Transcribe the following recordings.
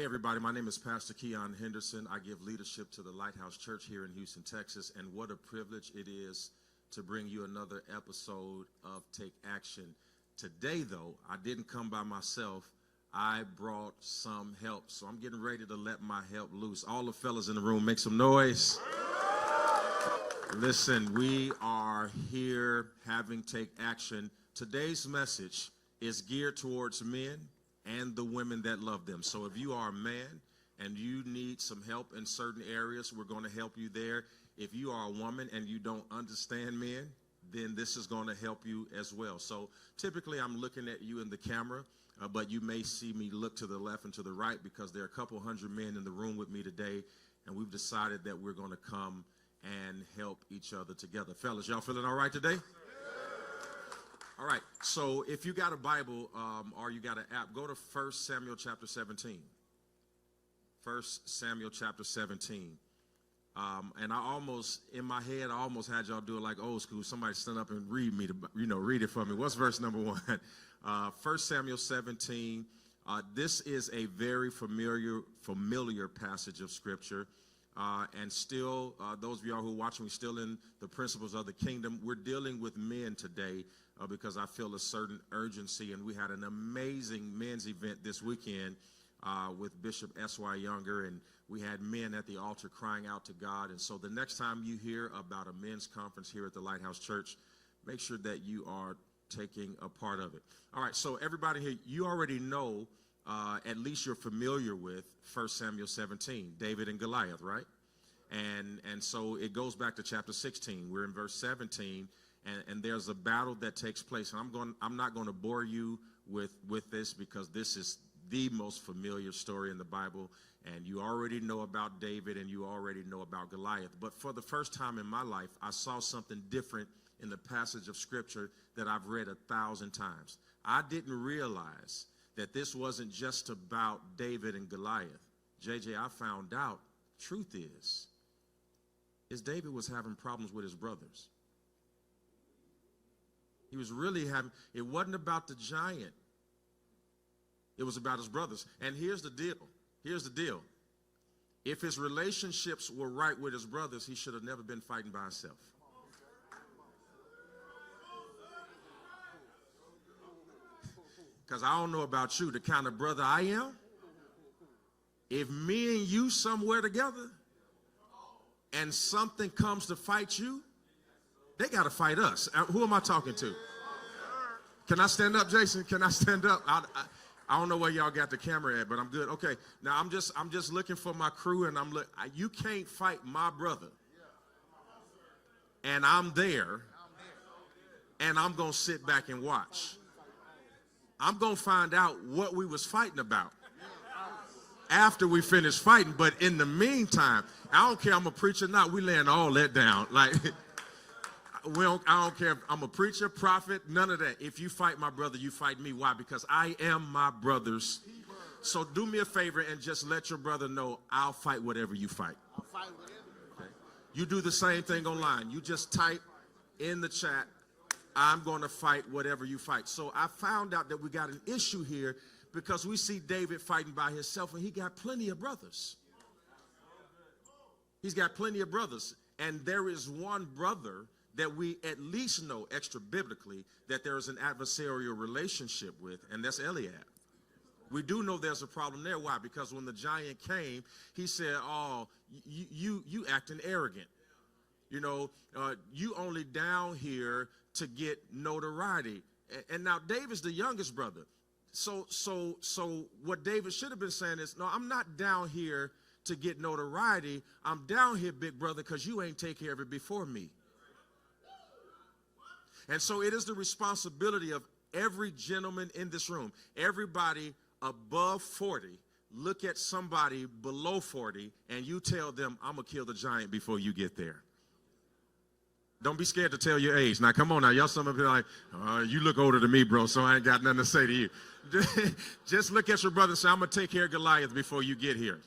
Hey everybody, my name is Pastor Keion Henderson. I give leadership to the Lighthouse Church here in Houston, Texas, and what a privilege it is to bring you another episode of Take Action. Today, though, I didn't come by myself. I brought some help, so I'm getting ready to let my help loose. All the fellas in the room, make some noise. Listen, we are here having Take Action. Today's message is geared towards men and the women that love them. So if you are a man and you need some help in certain areas, we're going to help you there. If you are a woman and you don't understand men, then this is going to help you as well. So typically I'm looking at you in the camera, but you may see me look to the left and to the right because there are a couple hundred men in the room with me today, and we've decided that we're going to come and help each other together. Fellas, y'all feeling all right today? All right, so if you got a Bible or you got an app, go to 1 Samuel chapter 17. 1 Samuel chapter 17. And I almost, in my head, I almost had y'all do it like old school. Somebody stand up and read me, read it for me. What's verse number 1? 1 Samuel 17. This is a very familiar passage of Scripture. And still, those of y'all who are watching, we're still in the principles of the kingdom. We're dealing with men today because I feel a certain urgency. And we had an amazing men's event this weekend with Bishop S.Y. Younger, and we had men at the altar crying out to God. And so the next time you hear about a men's conference here at the Lighthouse Church, make sure that you are taking a part of it. All right, so everybody here, you already know, at least you're familiar with 1 Samuel 17, David and Goliath, right? And so it goes back to chapter 16. We're in verse 17, and there's a battle that takes place. And I'm not going to bore you with this because this is the most familiar story in the Bible, and you already know about David and you already know about Goliath. But for the first time in my life, I saw something different in the passage of Scripture that I've read 1,000 times. I didn't realize that this wasn't just about David and Goliath. JJ, I found out, truth is David was having problems with his brothers. He was really having, it wasn't about the giant. It was about his brothers. And here's the deal. Here's the deal. If his relationships were right with his brothers, he should have never been fighting by himself. Because I don't know about you, the kind of brother I am, if me and you somewhere together and something comes to fight you, they got to fight us. Who am I talking to? Can I stand up, Jason? Can I stand up? I don't know where y'all got the camera at, but I'm good. Okay, now I'm just looking for my crew, and you can't fight my brother. And I'm there, and I'm going to sit back and watch. I'm going to find out what we was fighting about after we finish fighting. But in the meantime, I don't care I'm a preacher or not, we laying all that down. Like, I don't care if I'm a preacher, prophet, none of that. If you fight my brother, you fight me. Why? Because I am my brother's. So do me a favor and just let your brother know I'll fight whatever you fight. Okay? You do the same thing online. You just type in the chat, I'm going to fight whatever you fight. So I found out that we got an issue here because we see David fighting by himself, and he got plenty of brothers. He's got plenty of brothers. And there is one brother that we at least know extra biblically that there is an adversarial relationship with, and that's Eliab. We do know there's a problem there. Why? Because when the giant came, he said, oh, you acting arrogant. You only down here to get notoriety. And now David's the youngest brother. So what David should have been saying is, no, I'm not down here to get notoriety. I'm down here, big brother, because you ain't take care of it before me. And so it is the responsibility of every gentleman in this room, everybody above 40, look at somebody below 40, and you tell them, I'm going to kill the giant before you get there. Don't be scared to tell your age. Now, come on now. Y'all some of you are like, you look older than me, bro, so I ain't got nothing to say to you. Just look at your brother and say, I'm going to take care of Goliath before you get here.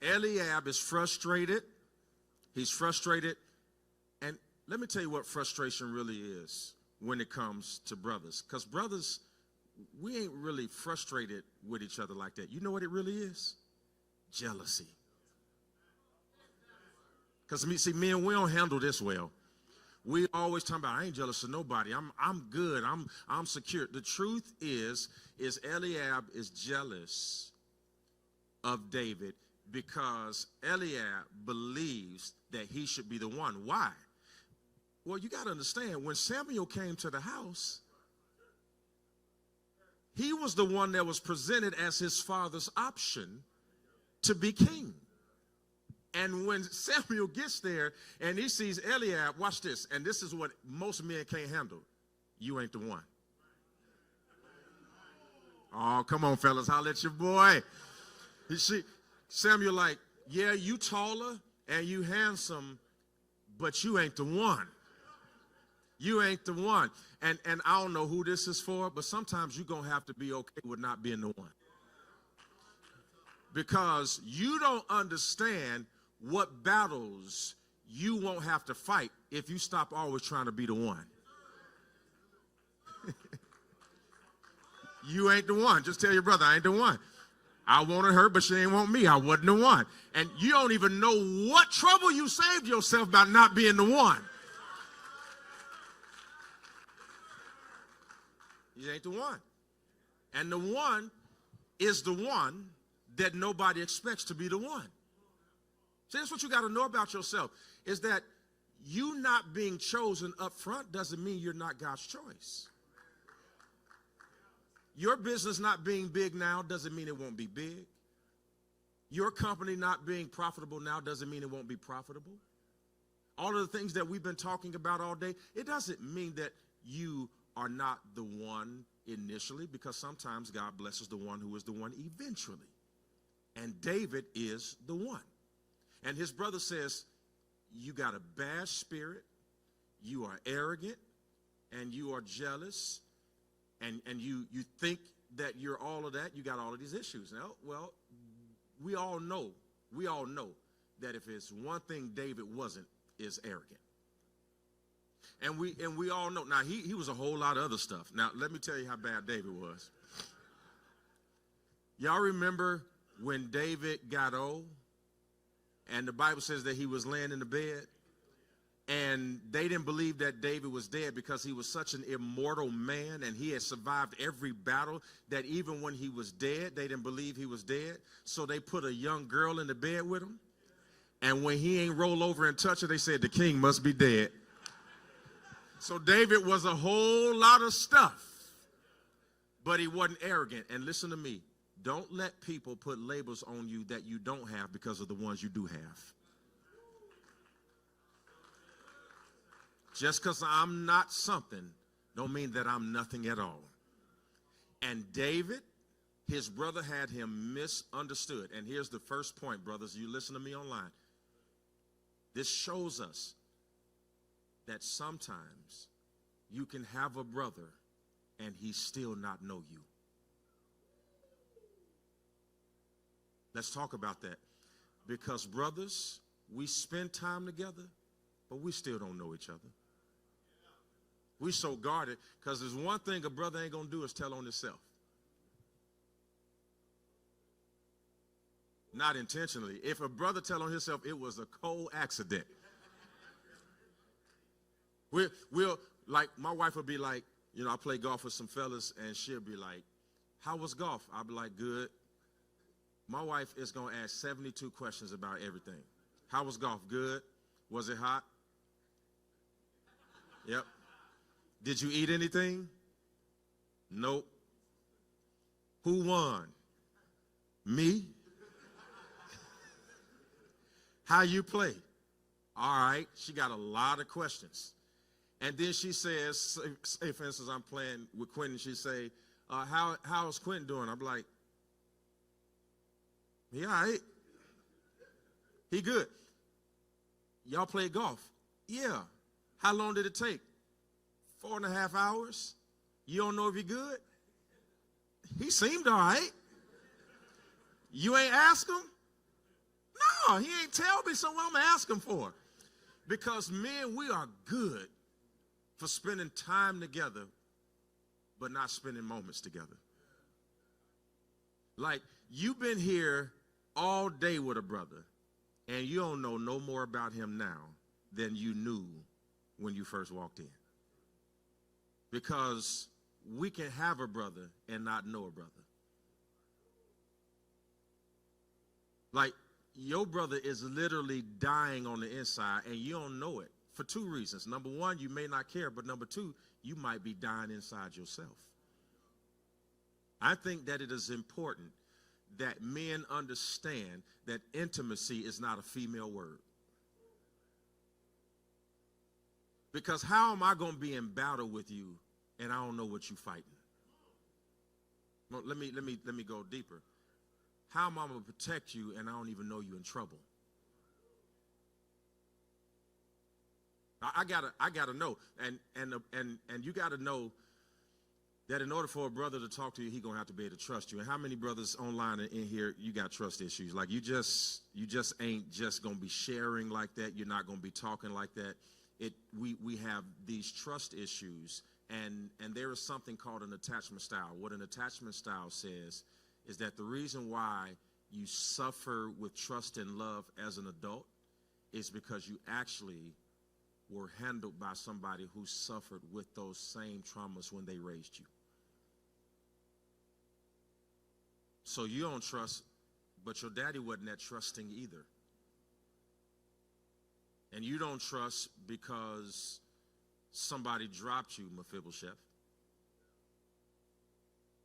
Eliab is frustrated. He's frustrated. And let me tell you what frustration really is when it comes to brothers. Because brothers, we ain't really frustrated with each other like that. You know what it really is? Jealousy. Because me and we don't handle this well. We always talk about, I ain't jealous of nobody. I'm good. I'm secure. The truth is Eliab is jealous of David because Eliab believes that he should be the one. Why? Well, you got to understand, when Samuel came to the house, he was the one that was presented as his father's option to be king. And when Samuel gets there and he sees Eliab, watch this, and this is what most men can't handle. You ain't the one. Oh, come on, fellas, holler at your boy. You see, Samuel like, yeah, you taller and you handsome, but you ain't the one. You ain't the one. And I don't know who this is for, but sometimes you're going to have to be okay with not being the one. Because you don't understand what battles you won't have to fight if you stop always trying to be the one. You ain't the one. Just tell your brother, I ain't the one. I wanted her, but she ain't want me. I wasn't the one. And you don't even know what trouble you saved yourself by not being the one. You ain't the one. And the one is the one that nobody expects to be the one. See, that's what you got to know about yourself, is that you not being chosen up front doesn't mean you're not God's choice. Your business not being big now doesn't mean it won't be big. Your company not being profitable now doesn't mean it won't be profitable. All of the things that we've been talking about all day, it doesn't mean that you are not the one initially, because sometimes God blesses the one who is the one eventually. And David is the one. And his brother says, you got a bad spirit, you are arrogant, and you are jealous, and you think that you're all of that, you got all of these issues. Now, well, we all know that if it's one thing David wasn't, is arrogant. And we all know. Now, he was a whole lot of other stuff. Now, let me tell you how bad David was. Y'all remember when David got old, and the Bible says that he was laying in the bed, and they didn't believe that David was dead because he was such an immortal man, and he had survived every battle, that even when he was dead, they didn't believe he was dead. So they put a young girl in the bed with him, and when he ain't roll over and touch her, they said the king must be dead. So David was a whole lot of stuff, but he wasn't arrogant. And listen to me. Don't let people put labels on you that you don't have because of the ones you do have. Just because I'm not something don't mean that I'm nothing at all. And David, his brother had him misunderstood. And here's the first point, brothers. You listen to me online. This shows us that sometimes you can have a brother and he still not know you. Let's talk about that. Because, brothers, we spend time together, but we still don't know each other. We so guarded because there's one thing a brother ain't going to do is tell on himself. Not intentionally. If a brother tell on himself, it was a cold accident. We'll like, my wife will be like, you know, I play golf with some fellas, and she'll be like, how was golf? I'll be like, good. My wife is going to ask 72 questions about everything. How was golf? Good. Was it hot? Yep. Did you eat anything? Nope. Who won? Me. How you play? All right. She got a lot of questions. And then she says, say for instance, I'm playing with Quentin. She say, how's Quentin doing? I'm like, he all right. He good. Y'all play golf? Yeah. How long did it take? 4.5 hours. You don't know if he good? He seemed all right. You ain't ask him? No, he ain't tell me, so what I'm going to ask him for? Because men, we are good for spending time together, but not spending moments together. Like, you've been here all day with a brother, and you don't know no more about him now than you knew when you first walked in. Because we can have a brother and not know a brother. Like, your brother is literally dying on the inside, and you don't know it for two reasons. Number one, you may not care, but number two, you might be dying inside yourself. I think that it is important that men understand that intimacy is not a female word. Because how am I going to be in battle with you and I don't know what you're fighting? Well, let me go deeper. How am I going to protect you and I don't even know you're in trouble? I gotta know, and you gotta know that in order for a brother to talk to you, he's gonna have to be able to trust you. And how many brothers online and in here, you got trust issues? Like, you just ain't just gonna be sharing like that. You're not gonna be talking like that. We have these trust issues, and there is something called an attachment style. What an attachment style says is that the reason why you suffer with trust and love as an adult is because you actually were handled by somebody who suffered with those same traumas when they raised you. So you don't trust, but your daddy wasn't that trusting either. And you don't trust because somebody dropped you, Mephibosheth.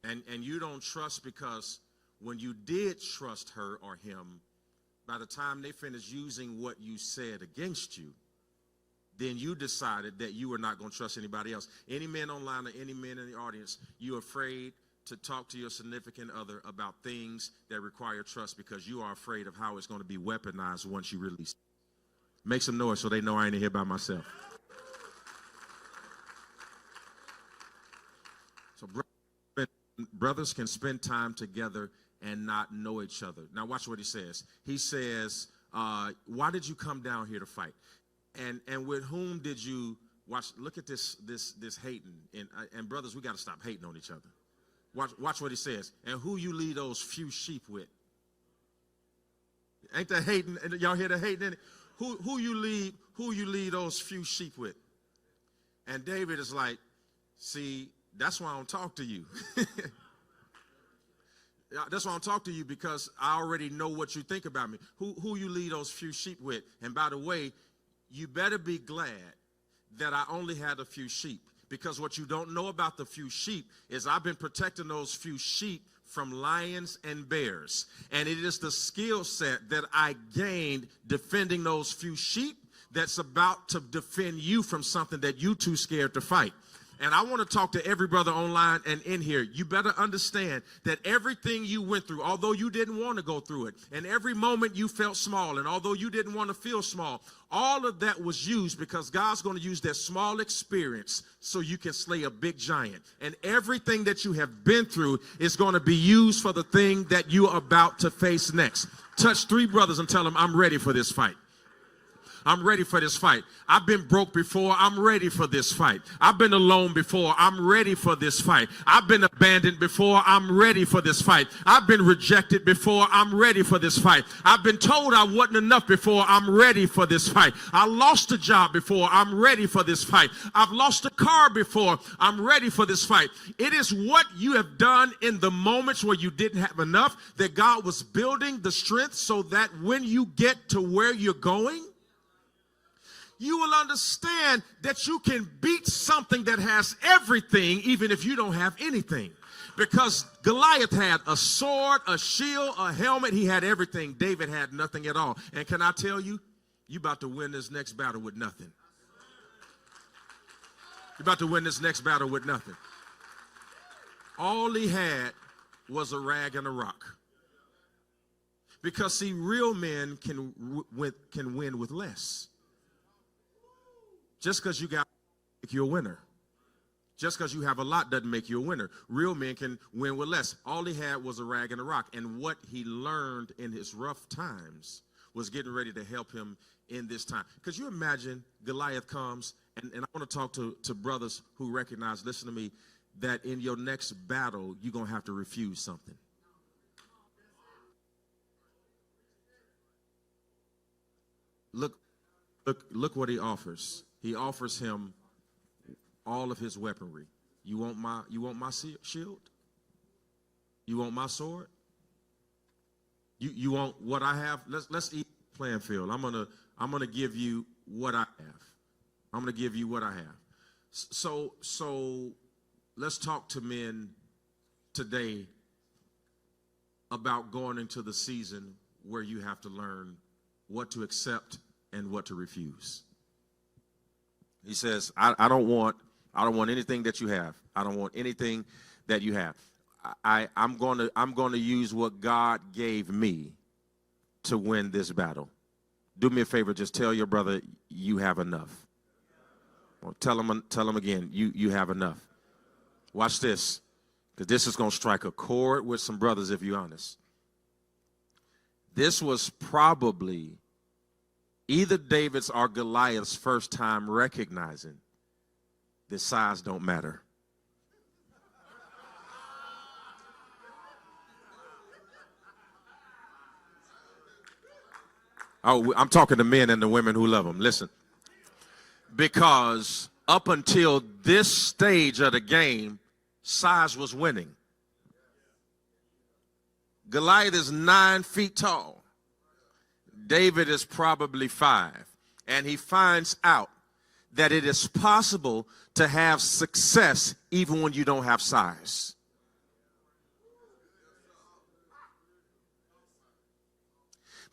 And you don't trust because when you did trust her or him, by the time they finished using what you said against you, then you decided that you were not going to trust anybody else. Any men online or any men in the audience, you're afraid to talk to your significant other about things that require trust because you are afraid of how it's going to be weaponized once you release it. Make some noise so they know I ain't here by myself. So brothers can spend time together and not know each other. Now watch what he says. He says, why did you come down here to fight? And with whom did you watch? Look at this hating. And brothers, we got to stop hating on each other. Watch what he says. And who you lead those few sheep with? Ain't that hating? Y'all hear the hating in it? Who you lead those few sheep with? And David is like, see, that's why I don't talk to you. That's why I don't talk to you, because I already know what you think about me. Who you lead those few sheep with? And by the way, you better be glad that I only had a few sheep, because what you don't know about the few sheep is I've been protecting those few sheep from lions and bears. And it is the skill set that I gained defending those few sheep that's about to defend you from something that you too scared to fight. And I want to talk to every brother online and in here. You better understand that everything you went through, although you didn't want to go through it, and every moment you felt small, and although you didn't want to feel small, all of that was used because God's going to use that small experience so you can slay a big giant. And everything that you have been through is going to be used for the thing that you are about to face next. Touch three brothers and tell them, I'm ready for this fight. I'm ready for this fight. I've been broke before. I'm ready for this fight. I've been alone before. I'm ready for this fight. I've been abandoned before. I'm ready for this fight. I've been rejected before. I'm ready for this fight. I've been told I wasn't enough before. I'm ready for this fight. I lost a job before. I'm ready for this fight. I've lost a car before. I'm ready for this fight. It is what you have done in the moments where you didn't have enough that God was building the strength so that when you get to where you're going, you will understand that you can beat something that has everything even if you don't have anything. Because Goliath had a sword, a shield, a helmet. He had everything. David had nothing at all. And can I tell you, you're about to win this next battle with nothing. You're about to win this next battle with nothing. All he had was a rag and a rock. Because, see, real men can win with less. Just because you got make you a winner. Just because you have a lot doesn't make you a winner. Real men can win with less. All he had was a rag and a rock. And what he learned in his rough times was getting ready to help him in this time. Because you imagine Goliath comes, and I want to talk to brothers who recognize, listen to me, that in your next battle, you're going to have to refuse something. Look what he offers. He offers him all of his weaponry. You want my shield? You want my sword? You want what I have? Let's eat playing field. I'm gonna give you what I have. I'm gonna give you what I have. So let's talk to men today about going into the season where you have to learn what to accept and what to refuse. He says, I don't want anything that you have. I don't want anything that you have. I'm going to use what God gave me to win this battle. Do me a favor, just tell your brother you have enough. Well, tell him again, you have enough. Watch this, because this is going to strike a chord with some brothers if you're honest. This was probably either David's or Goliath's first time recognizing that size don't matter. Oh, I'm talking to men and the women who love them. Listen, because up until this stage of the game, size was winning. Goliath is 9 feet tall. David is probably 5. And he finds out that it is possible to have success even when you don't have size.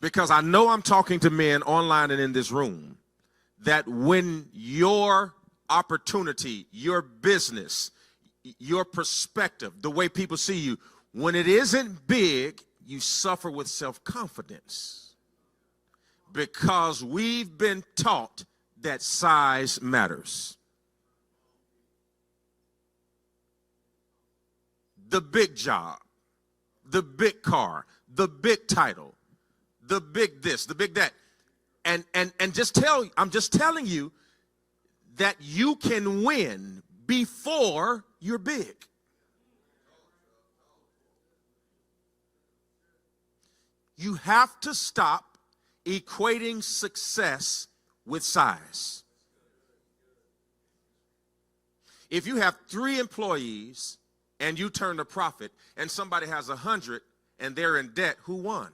Because I know I'm talking to men online and in this room that when your opportunity, your business, your perspective, the way people see you, when it isn't big, you suffer with self-confidence. Because we've been taught that size matters. The big job, the big car, the big title, the big this, the big that. And I'm just telling you that you can win before you're big. You have to stop equating success with size. If you have 3 employees and you turn a profit and somebody has 100 and they're in debt, who won?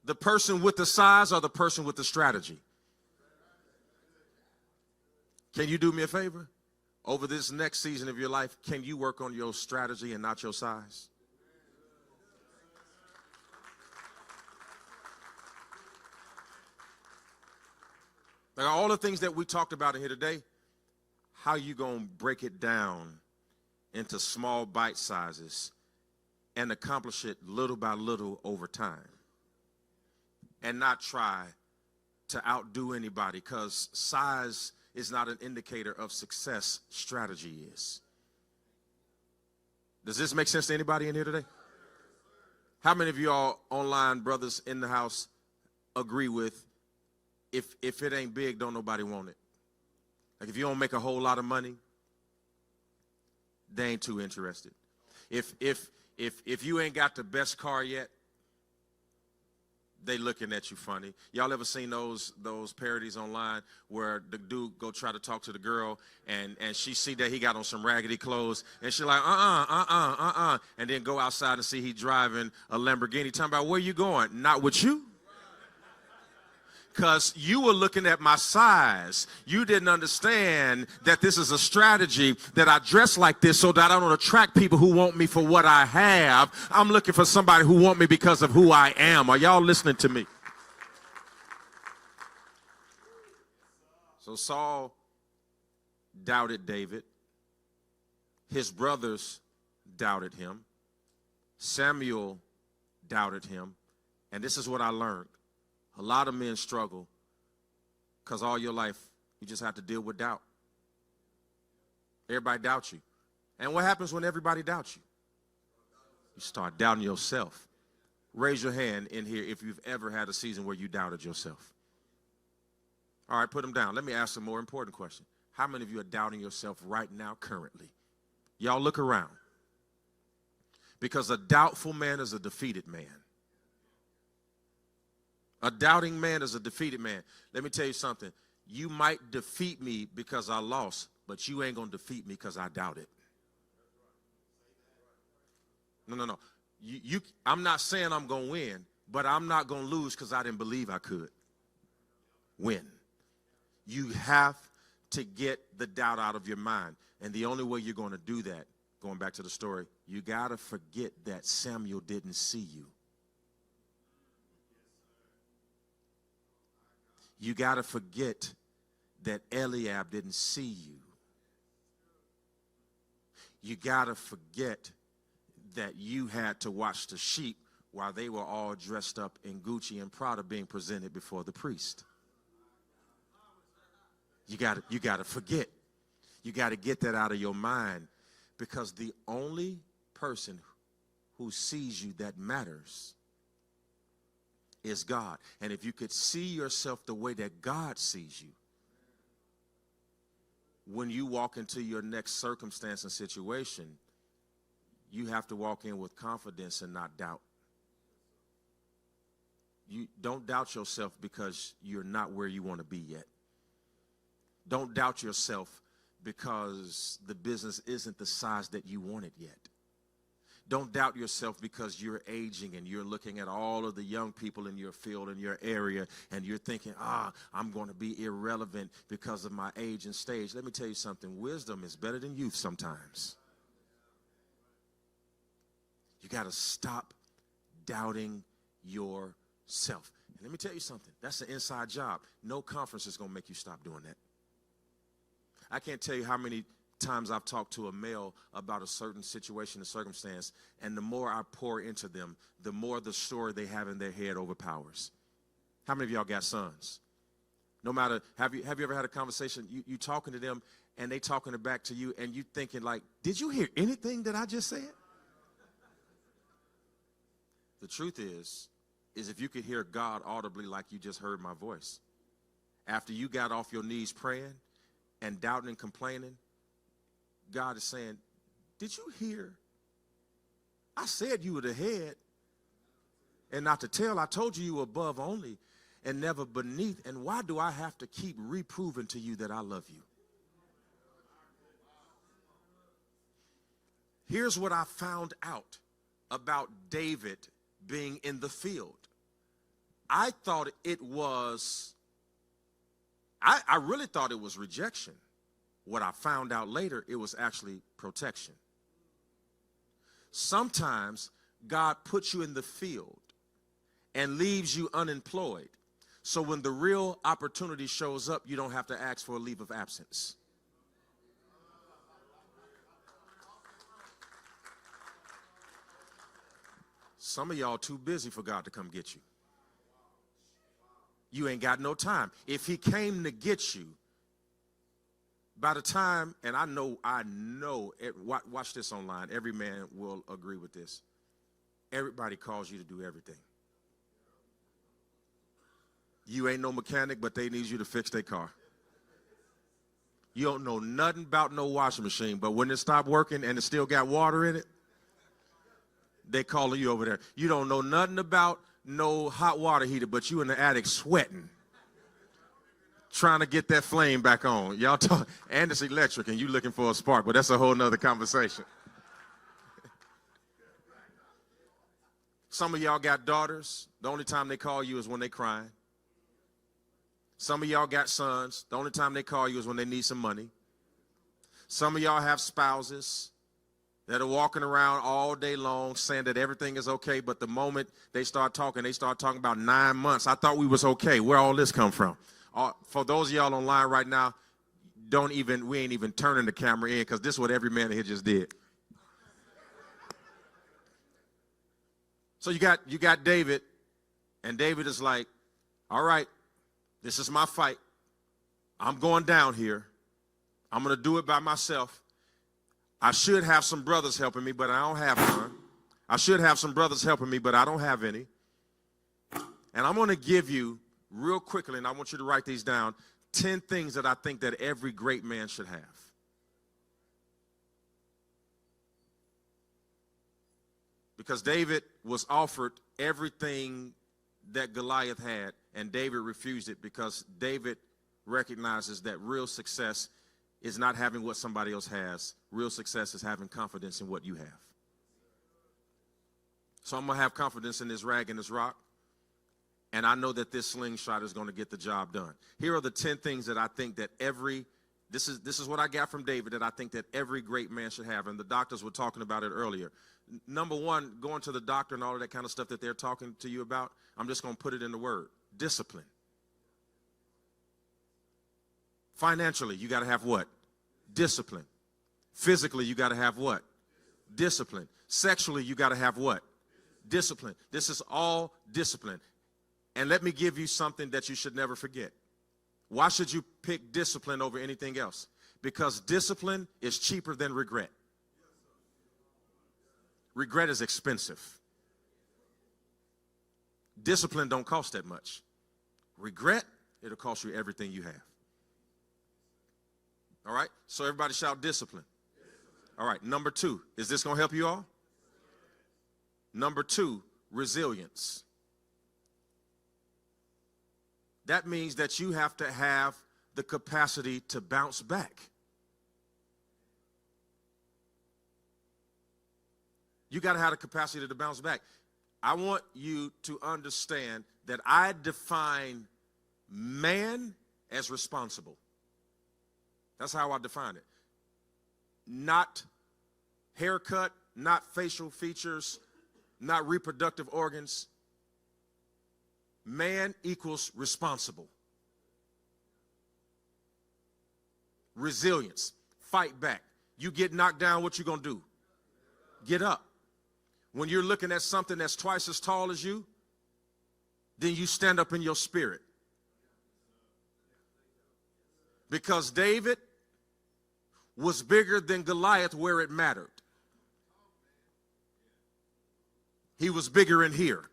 The person with the size or the person with the strategy? Can you do me a favor? Over this next season of your life, can you work on your strategy and not your size? Like all the things that we talked about in here today, how you going to break it down into small bite sizes and accomplish it little by little over time and not try to outdo anybody, because size is not an indicator of success. Strategy is. Does this make sense to anybody in here today? How many of y'all online brothers in the house agree with if it ain't big, don't nobody want it? Like if you don't make a whole lot of money, they ain't too interested. If you ain't got the best car yet, they looking at you funny. Y'all ever seen those parodies online where the dude go try to talk to the girl and she see that he got on some raggedy clothes and she like and then go outside and see he driving a Lamborghini, talking about, where you going? Not with you. Because you were looking at my size. You didn't understand that this is a strategy, that I dress like this so that I don't attract people who want me for what I have. I'm looking for somebody who want me because of who I am. Are y'all listening to me? So Saul doubted David. His brothers doubted him. Samuel doubted him. And this is what I learned. A lot of men struggle because all your life you just have to deal with doubt. Everybody doubts you. And what happens when everybody doubts you? You start doubting yourself. Raise your hand in here if you've ever had a season where you doubted yourself. All right, put them down. Let me ask a more important question. How many of you are doubting yourself right now currently? Y'all look around. Because a doubtful man is a defeated man. A doubting man is a defeated man. Let me tell you something. You might defeat me because I lost, but you ain't going to defeat me because I doubted. No. I'm not saying I'm going to win, but I'm not going to lose because I didn't believe I could win. You have to get the doubt out of your mind. And the only way you're going to do that, going back to the story, you got to forget that Samuel didn't see you. You got to forget that Eliab didn't see you. You got to forget that you had to watch the sheep while they were all dressed up in Gucci and Prada being presented before the priest. You got to forget. You got to get that out of your mind, because the only person who sees you that matters is God. And if you could see yourself the way that God sees you, when you walk into your next circumstance and situation, you have to walk in with confidence and not doubt. You don't doubt yourself because you're not where you want to be yet. Don't doubt yourself because the business isn't the size that you want it yet. Don't doubt yourself because you're aging and you're looking at all of the young people in your field, in your area, and you're thinking, I'm going to be irrelevant because of my age and stage. Let me tell you something. Wisdom is better than youth sometimes. You got to stop doubting yourself. And let me tell you something. That's an inside job. No conference is going to make you stop doing that. I can't tell you how many times I've talked to a male about a certain situation and circumstance, and the more I pour into them, the more the story they have in their head overpowers. How many of y'all got sons? No matter, have you ever had a conversation, you talking to them, and they talking it back to you, and you thinking like, did you hear anything that I just said? The truth is if you could hear God audibly like you just heard my voice, after you got off your knees praying and doubting and complaining, God is saying, did you hear? I said you were the head and not the tail. I told you you were above only and never beneath. And why do I have to keep reproving to you that I love you? Here's what I found out about David being in the field. I thought it was, I really thought it was rejection. What I found out later, it was actually protection. Sometimes God puts you in the field and leaves you unemployed. So when the real opportunity shows up, you don't have to ask for a leave of absence. Some of y'all too busy for God to come get you. You ain't got no time. If he came to get you, by the time, and I know, watch this online. Every man will agree with this. Everybody calls you to do everything. You ain't no mechanic, but they need you to fix their car. You don't know nothing about no washing machine, but when it stopped working and it still got water in it, they calling you over there. You don't know nothing about no hot water heater, but you in the attic sweating, trying to get that flame back on. Y'all talk, and it's electric, and you looking for a spark, but that's a whole nother conversation. Some of y'all got daughters. The only time they call you is when they crying. Some of y'all got sons. The only time they call you is when they need some money. Some of y'all have spouses that are walking around all day long saying that everything is okay, but the moment they start talking about 9 months. I thought we was okay. Where all this come from? For those of y'all online right now, we ain't even turning the camera in, because this is what every man here just did. So you got David, and David is like, all right, this is my fight. I'm going down here. I'm going to do it by myself. I should have some brothers helping me, but I don't have none. I should have some brothers helping me, but I don't have any. And I'm going to give you, real quickly, and I want you to write these down, 10 things that I think that every great man should have. Because David was offered everything that Goliath had, and David refused it because David recognizes that real success is not having what somebody else has. Real success is having confidence in what you have. So I'm going to have confidence in this rag and this rock, and I know that this slingshot is going to get the job done. Here are the 10 things that I think that this is what I got from David, that I think that every great man should have, and the doctors were talking about it earlier. Number one, going to the doctor and all of that kind of stuff that they're talking to you about, I'm just going to put it in the word: discipline. Financially, you got to have what? Discipline. Physically, you got to have what? Discipline. Sexually, you got to have what? Discipline. This is all discipline. And let me give you something that you should never forget. Why should you pick discipline over anything else? Because discipline is cheaper than regret. Regret is expensive. Discipline don't cost that much. Regret, it'll cost you everything you have. All right? So everybody shout discipline. All right, number 2. Is this going to help you all? Number 2, resilience. That means that you have to have the capacity to bounce back. You got to have the capacity to bounce back. I want you to understand that I define man as responsible. That's how I define it. Not haircut, not facial features, not reproductive organs. Man equals responsible. Resilience. Fight back. You get knocked down, what you gonna do? Get up. When you're looking at something that's twice as tall as you, then you stand up in your spirit. Because David was bigger than Goliath where it mattered. He was bigger in here.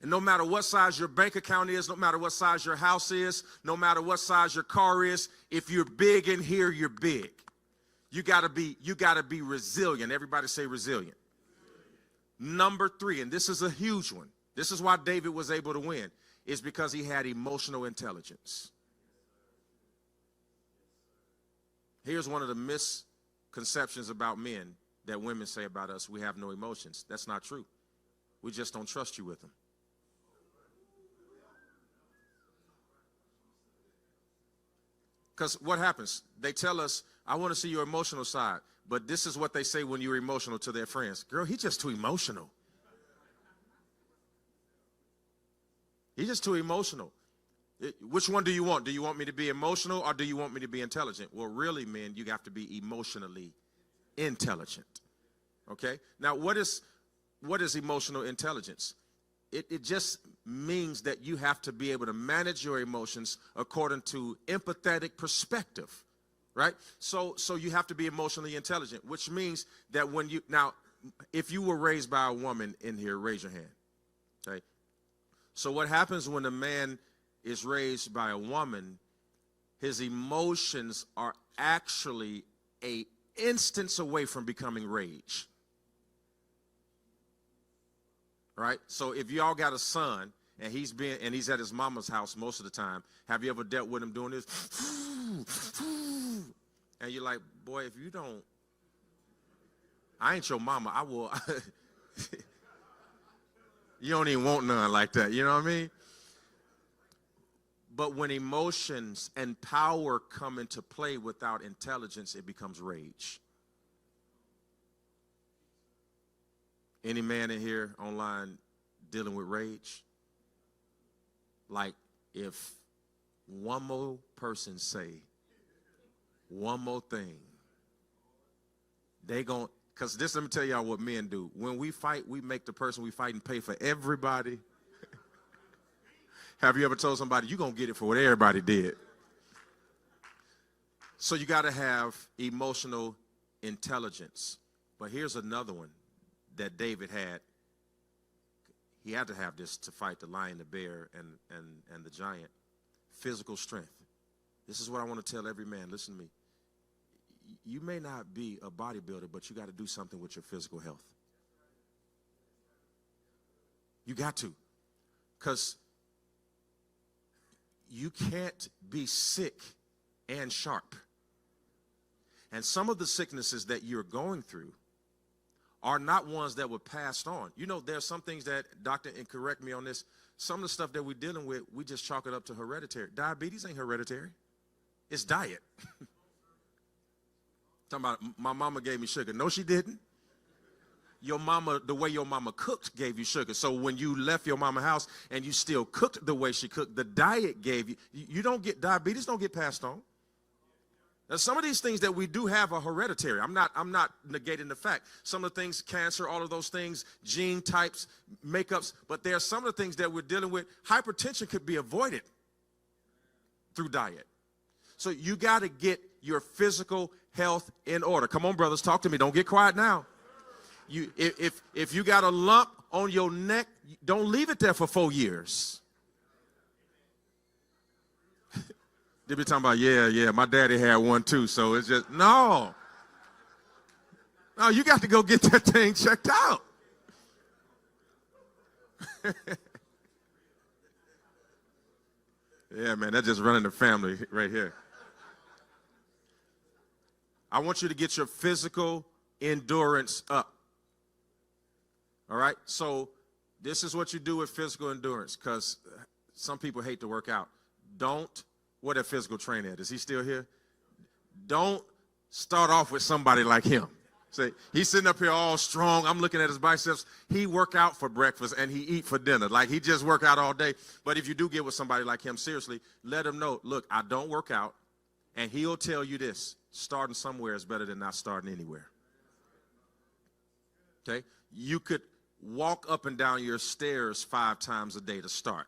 And no matter what size your bank account is, no matter what size your house is, no matter what size your car is, if you're big in here, you're big. You gotta be resilient. Everybody say resilient. Number 3, and this is a huge one. This is why David was able to win, is because he had emotional intelligence. Here's one of the misconceptions about men that women say about us: we have no emotions. That's not true. We just don't trust you with them. Because what happens? They tell us, I want to see your emotional side. But this is what they say when you're emotional to their friends. Girl, he's just too emotional. He's just too emotional. Which one do you want? Do you want me to be emotional or do you want me to be intelligent? Well, really, men, you have to be emotionally intelligent. Okay? Now, what is emotional intelligence? It just means that you have to be able to manage your emotions according to empathetic perspective, right? So you have to be emotionally intelligent, which means that if you were raised by a woman in here, raise your hand, okay? So what happens when a man is raised by a woman, his emotions are actually an instance away from becoming rage. Right? So if y'all got a son and he's at his mama's house most of the time, have you ever dealt with him doing this? And you're like, boy, if you don't, I ain't your mama. I will. You don't even want none like that. You know what I mean? But when emotions and power come into play without intelligence, it becomes rage. Any man in here online dealing with rage? Like, if one more person say one more thing, because let me tell y'all what men do. When we fight, we make the person we fight and pay for everybody. Have you ever told somebody, you're going to get it for what everybody did? So you got to have emotional intelligence. But here's another one that David had. He had to have this to fight the lion, the bear, and the giant. physical strength. This is what I want to tell every man. Listen to me. You may not be a bodybuilder, but you got to do something with your physical health. You got to. Because you can't be sick and sharp. And some of the sicknesses that you're going through are not ones that were passed on. You know, there are some things that, doctor, and correct me on this, some of the stuff that we're dealing with, we just chalk it up to hereditary. Diabetes ain't hereditary. It's diet. Talking about my mama gave me sugar. No, she didn't. Your mama, the way your mama cooked gave you sugar. So when you left your mama's house and you still cooked the way she cooked, the diet gave you, you don't get, diabetes don't get passed on. Now, some of these things that we do have are hereditary. I'm not negating the fact. Some of the things, cancer, all of those things, gene types, makeups, but there are some of the things that we're dealing with. Hypertension could be avoided through diet. So you got to get your physical health in order. Come on, brothers, talk to me. Don't get quiet now. If you got a lump on your neck, don't leave it there for 4 years. They be talking about, yeah, my daddy had one too, so it's just, no, you got to go get that thing checked out. Yeah, man, that's just running the family right here. I want you to get your physical endurance up. All right, so this is what you do with physical endurance, because some people hate to work out. Where that physical trainer at? Is he still here? Don't start off with somebody like him. Say, he's sitting up here all strong. I'm looking at his biceps. He work out for breakfast and he eat for dinner. Like, he just work out all day. But if you do get with somebody like him, seriously, let him know, look, I don't work out. And he'll tell you this, starting somewhere is better than not starting anywhere. Okay? You could walk up and down your stairs 5 times a day to start,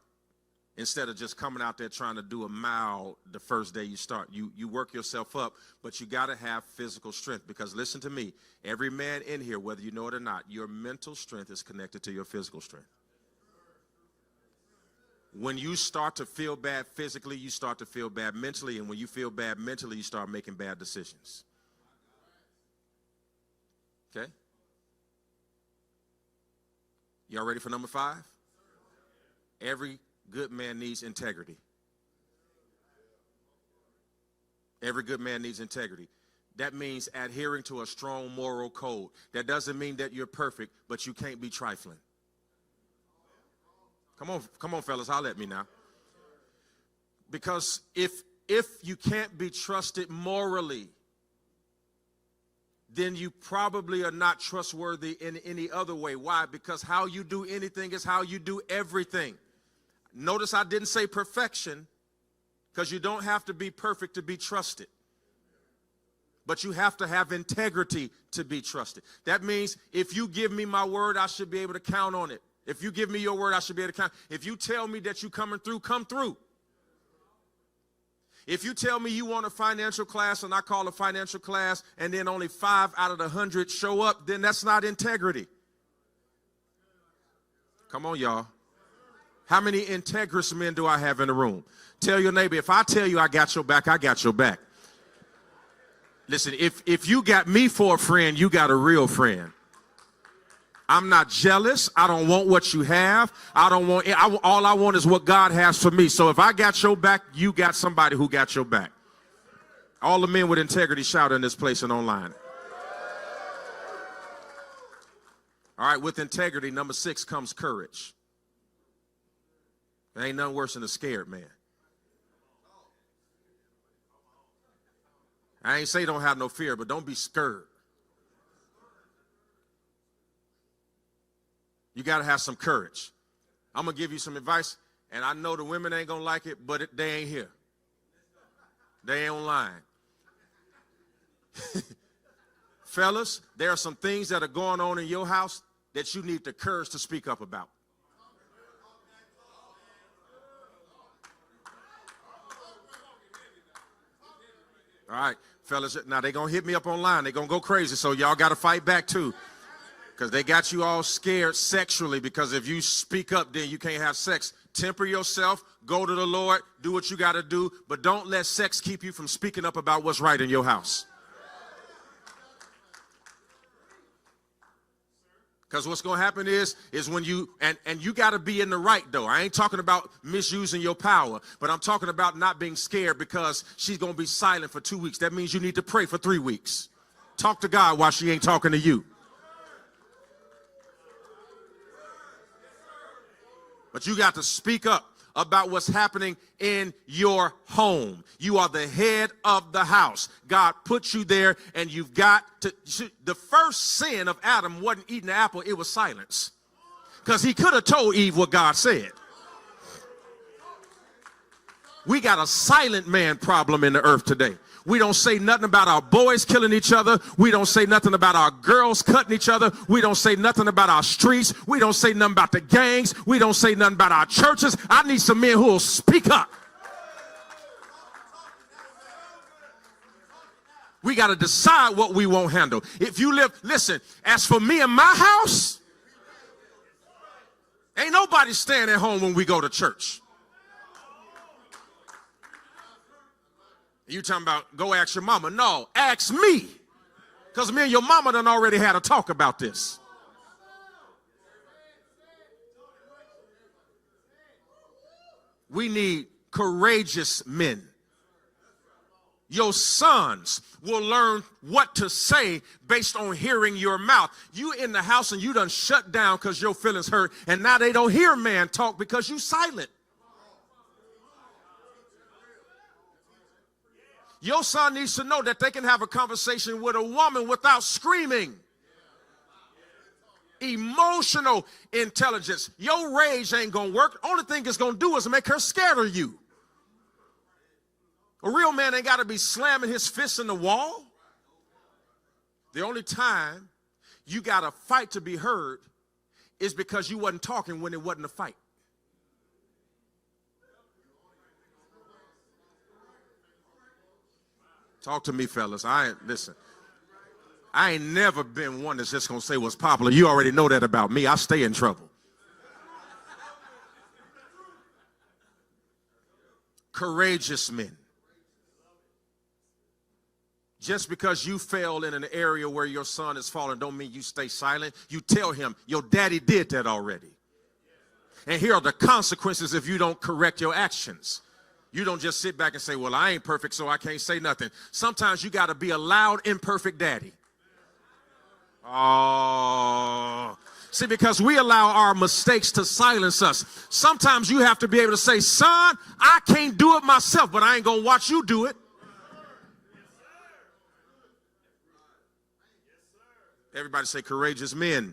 instead of just coming out there trying to do a mile the first day you start. You work yourself up, but you got to have physical strength, because listen to me, every man in here, whether you know it or not, your mental strength is connected to your physical strength. When you start to feel bad physically, you start to feel bad mentally, and when you feel bad mentally, you start making bad decisions. Okay? Y'all ready for number 5? Every good man needs integrity. Every good man needs integrity. That means adhering to a strong moral code. That doesn't mean that you're perfect, but you can't be trifling. Come on, fellas, holler at me now. Because if you can't be trusted morally, then you probably are not trustworthy in any other way. Why? Because how you do anything is how you do everything. Notice I didn't say perfection, because you don't have to be perfect to be trusted. But you have to have integrity to be trusted. That means if you give me my word, I should be able to count on it. If you give me your word, I should be able to count. If you tell me that you're coming through, come through. If you tell me you want a financial class and I call a financial class and then only 5 out of the 100 show up, then that's not integrity. Come on, y'all. How many integrous men do I have in the room? Tell your neighbor, if I tell you I got your back, I got your back. Listen, if you got me for a friend, you got a real friend. I'm not jealous. I don't want what you have. All I want is what God has for me. So if I got your back, you got somebody who got your back. All the men with integrity shout in this place and online. All right, with integrity, number 6 comes courage. There ain't nothing worse than a scared man. I ain't say don't have no fear, but don't be scared. You got to have some courage. I'm going to give you some advice, and I know the women ain't going to like it, but they ain't here. They ain't online. Fellas, there are some things that are going on in your house that you need the courage to speak up about. All right, fellas, now they're going to hit me up online. They're going to go crazy, so y'all got to fight back too. Because they got you all scared sexually, because if you speak up, then you can't have sex. Temper yourself, go to the Lord, do what you got to do, but don't let sex keep you from speaking up about what's right in your house. Because what's going to happen is when you, and you got to be in the right, though. I ain't talking about misusing your power, but I'm talking about not being scared because she's going to be silent for 2 weeks. That means you need to pray for 3 weeks. Talk to God while she ain't talking to you. But you got to speak up about what's happening in your home. You are the head of the house. God put you there, and you've got to. The first sin of Adam wasn't eating the apple, it was silence. Because he could have told Eve what God said. We got a silent man problem in the earth today. We don't say nothing about our boys killing each other. We don't say nothing about our girls cutting each other. We don't say nothing about our streets. We don't say nothing about the gangs. We don't say nothing about our churches. I need some men who will speak up. We got to decide what we won't handle. If you live, listen, as for me and my house, ain't nobody staying at home when we go to church. You talking about go ask your mama? No, ask me. Because me and your mama done already had a talk about this. We need courageous men. Your sons will learn what to say based on hearing your mouth. You in the house and you done shut down because your feelings hurt, and now they don't hear man talk because you silent. Your son needs to know that they can have a conversation with a woman without screaming. Emotional intelligence. Your rage ain't going to work. Only thing it's going to do is make her scared of you. A real man ain't got to be slamming his fist in the wall. The only time you got a fight to be heard is because you wasn't talking when it wasn't a fight. Talk to me, fellas. Listen. I ain't never been one that's just going to say what's popular. You already know that about me. I stay in trouble. Courageous men. Just because you fail in an area where your son is falling don't mean you stay silent. You tell him, your daddy did that already. And here are the consequences if you don't correct your actions. You don't just sit back and say, well, I ain't perfect, so I can't say nothing. Sometimes you got to be a loud, imperfect daddy. Oh, see, because we allow our mistakes to silence us. Sometimes you have to be able to say, son, I can't do it myself, but I ain't going to watch you do it. Everybody say courageous men.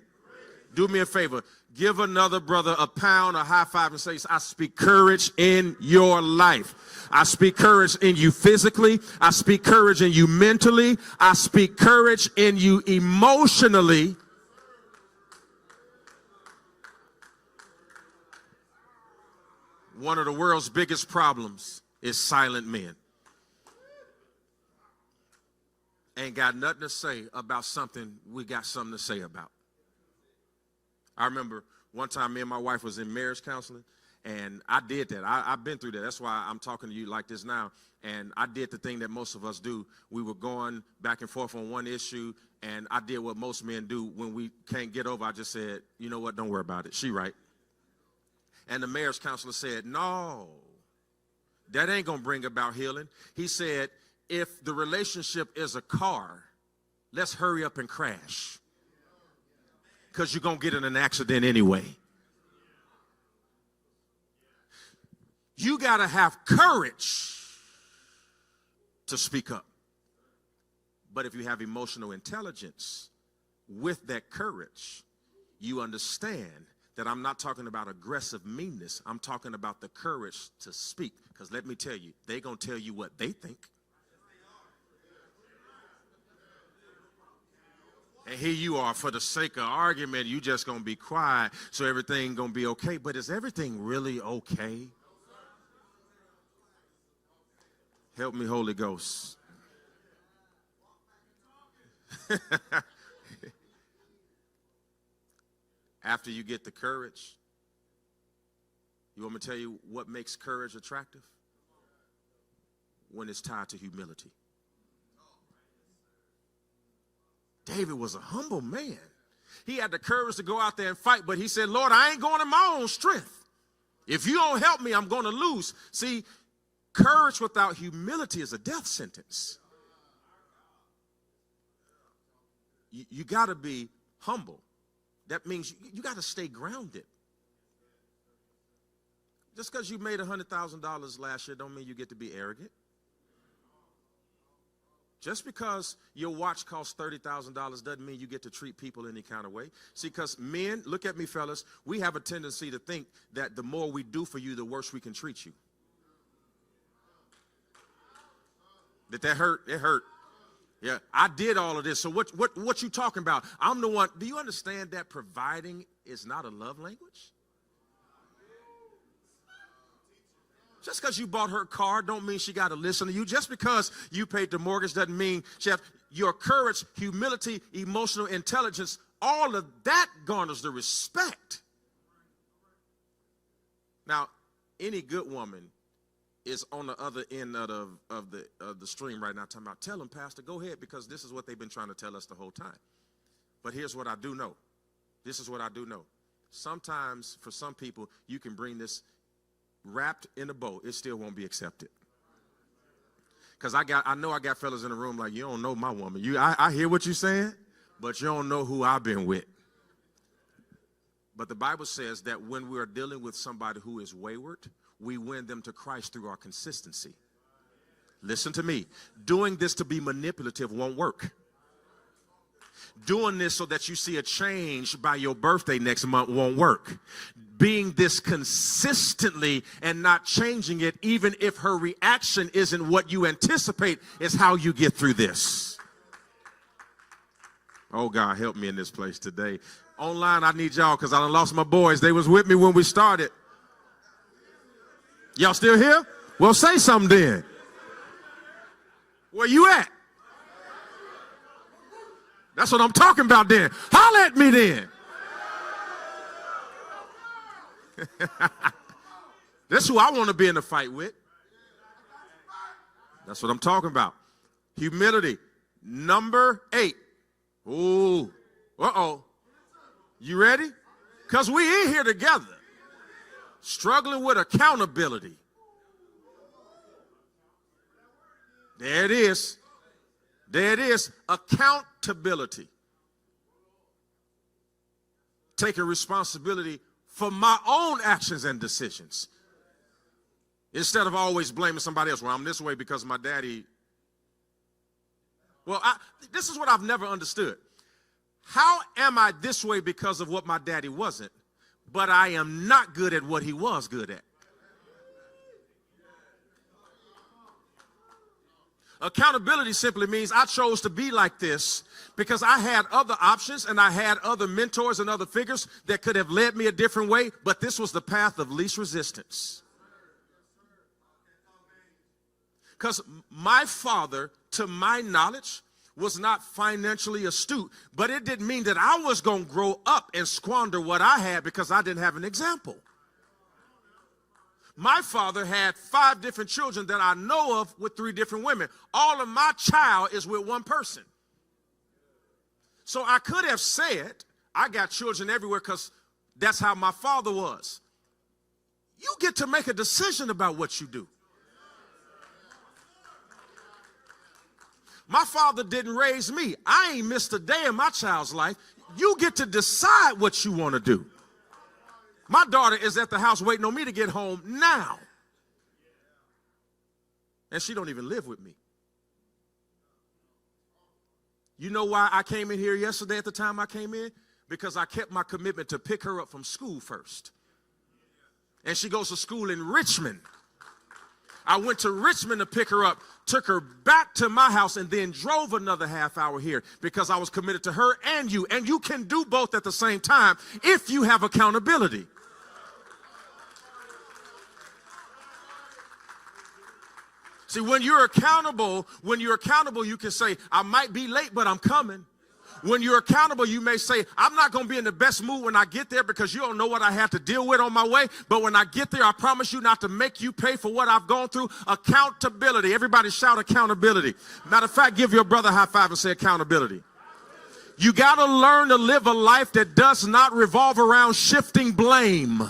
Do me a favor. Give another brother a pound, a high five, and say, I speak courage in your life. I speak courage in you physically. I speak courage in you mentally. I speak courage in you emotionally. One of the world's biggest problems is silent men. Ain't got nothing to say about something we got something to say about. I remember one time me and my wife was in marriage counseling, and I did that. I've been through that. That's why I'm talking to you like this now. And I did the thing that most of us do. We were going back and forth on one issue, and I did what most men do. When we can't get over, I just said, you know what, don't worry about it. She right. And the marriage counselor said, no, that ain't going to bring about healing. He said, if the relationship is a car, let's hurry up and crash. Because you're going to get in an accident anyway. You got to have courage to speak up. But if you have emotional intelligence with that courage, you understand that I'm not talking about aggressive meanness. I'm talking about the courage to speak. Because let me tell you, they're going to tell you what they think. And here you are, for the sake of argument, you just going to be quiet, so everything going to be okay. But is everything really okay? Help me, Holy Ghost. after you get the courage, you want me to tell you what makes courage attractive? When it's tied to humility. David was a humble man. He had the courage to go out there and fight, but he said, Lord, I ain't going in my own strength. If you don't help me, I'm going to lose. See, courage without humility is a death sentence. You got to be humble. That means you got to stay grounded. Just because you made $100,000 last year don't mean you get to be arrogant. Just because your watch costs $30,000 doesn't mean you get to treat people any kind of way. See, because men, look at me, fellas, we have a tendency to think that the more we do for you, the worse we can treat you. Did that hurt? It hurt. Yeah, I did all of this. So what you talking about? I'm the one. Do you understand that providing is not a love language? Just because you bought her car don't mean she got to listen to you. Just because you paid the mortgage doesn't mean she has your courage, humility, emotional intelligence. All of that garners the respect. Now, any good woman is on the other end of the stream right now talking about, tell them, Pastor, go ahead, because this is what they've been trying to tell us the whole time. But here's what I do know. This is what I do know. Sometimes for some people, you can bring this wrapped in a bow, it still won't be accepted. Because I know I got fellas in the room like, you don't know my woman. I hear what you're saying, but you don't know who I've been with. But the Bible says that when we are dealing with somebody who is wayward, we win them to Christ through our consistency. Listen to me. Doing this to be manipulative won't work. Doing this so that you see a change by your birthday next month won't work. Being this consistently and not changing it, even if her reaction isn't what you anticipate, is how you get through this. Oh, God, help me in this place today. Online, I need y'all because I done lost my boys. They was with me when we started. Y'all still here? Well, say something then. Where you at? That's what I'm talking about then. Holler at me then. That's who I want to be in a fight with. That's what I'm talking about. Humility. Number 8. Ooh. Uh-oh. You ready? Because we in here together. Struggling with accountability. There it is. There it is. Accountability. Taking responsibility for my own actions and decisions. Instead of always blaming somebody else. Well, I'm this way because my daddy. Well, this is what I've never understood. How am I this way because of what my daddy wasn't, but I am not good at what he was good at? Accountability simply means I chose to be like this because I had other options and I had other mentors and other figures that could have led me a different way, but this was the path of least resistance. Because my father, to my knowledge, was not financially astute, but it didn't mean that I was going to grow up and squander what I had because I didn't have an example. My father had 5 different children that I know of with 3 different women. All of my child is with one person. So I could have said, I got children everywhere because that's how my father was. You get to make a decision about what you do. My father didn't raise me. I ain't missed a day in my child's life. You get to decide what you want to do. My daughter is at the house waiting on me to get home now. And she don't even live with me. You know why I came in here yesterday at the time I came in? Because I kept my commitment to pick her up from school first. And she goes to school in Richmond. I went to Richmond to pick her up, took her back to my house, and then drove another half hour here because I was committed to her and you. And you can do both at the same time if you have accountability. See, when you're accountable, you can say, I might be late, but I'm coming. When you're accountable, you may say, I'm not going to be in the best mood when I get there because you don't know what I have to deal with on my way. But when I get there, I promise you not to make you pay for what I've gone through. Accountability. Everybody shout accountability. Matter of fact, give your brother a high five and say accountability. You got to learn to live a life that does not revolve around shifting blame.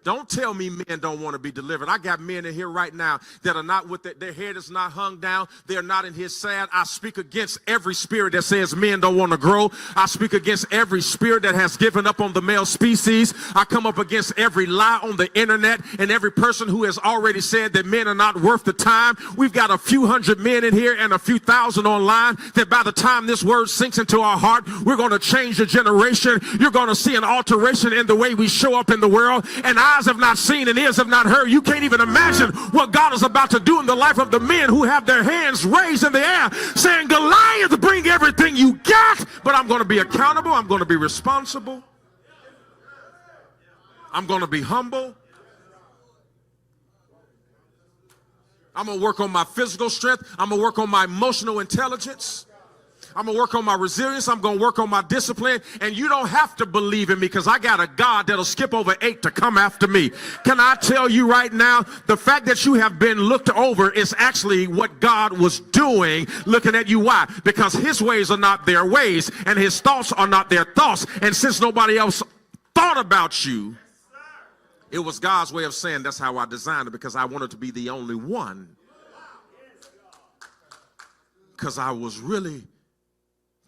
Don't tell me men don't want to be delivered. I got men in here right now that are not with their head is not hung down. They're not in his sad. I speak against every spirit that says men don't want to grow. I speak against every spirit that has given up on the male species. I come up against every lie on the internet and every person who has already said that men are not worth the time. We've got a few hundred men in here and a few thousand online that by the time this word sinks into our heart, we're going to change the generation. You're going to see an alteration in the way we show up in the world. And eyes have not seen and ears have not heard. You can't even imagine what God is about to do in the life of the men who have their hands raised in the air saying, Goliath, bring everything you got, but I'm going to be accountable. I'm going to be responsible. I'm going to be humble. I'm going to work on my physical strength. I'm going to work on my emotional intelligence. I'm going to work on my resilience. I'm going to work on my discipline. And you don't have to believe in me because I got a God that'll skip over 8 to come after me. Can I tell you right now, the fact that you have been looked over is actually what God was doing looking at you. Why? Because his ways are not their ways and his thoughts are not their thoughts. And since nobody else thought about you, it was God's way of saying that's how I designed it because I wanted to be the only one. Because I was really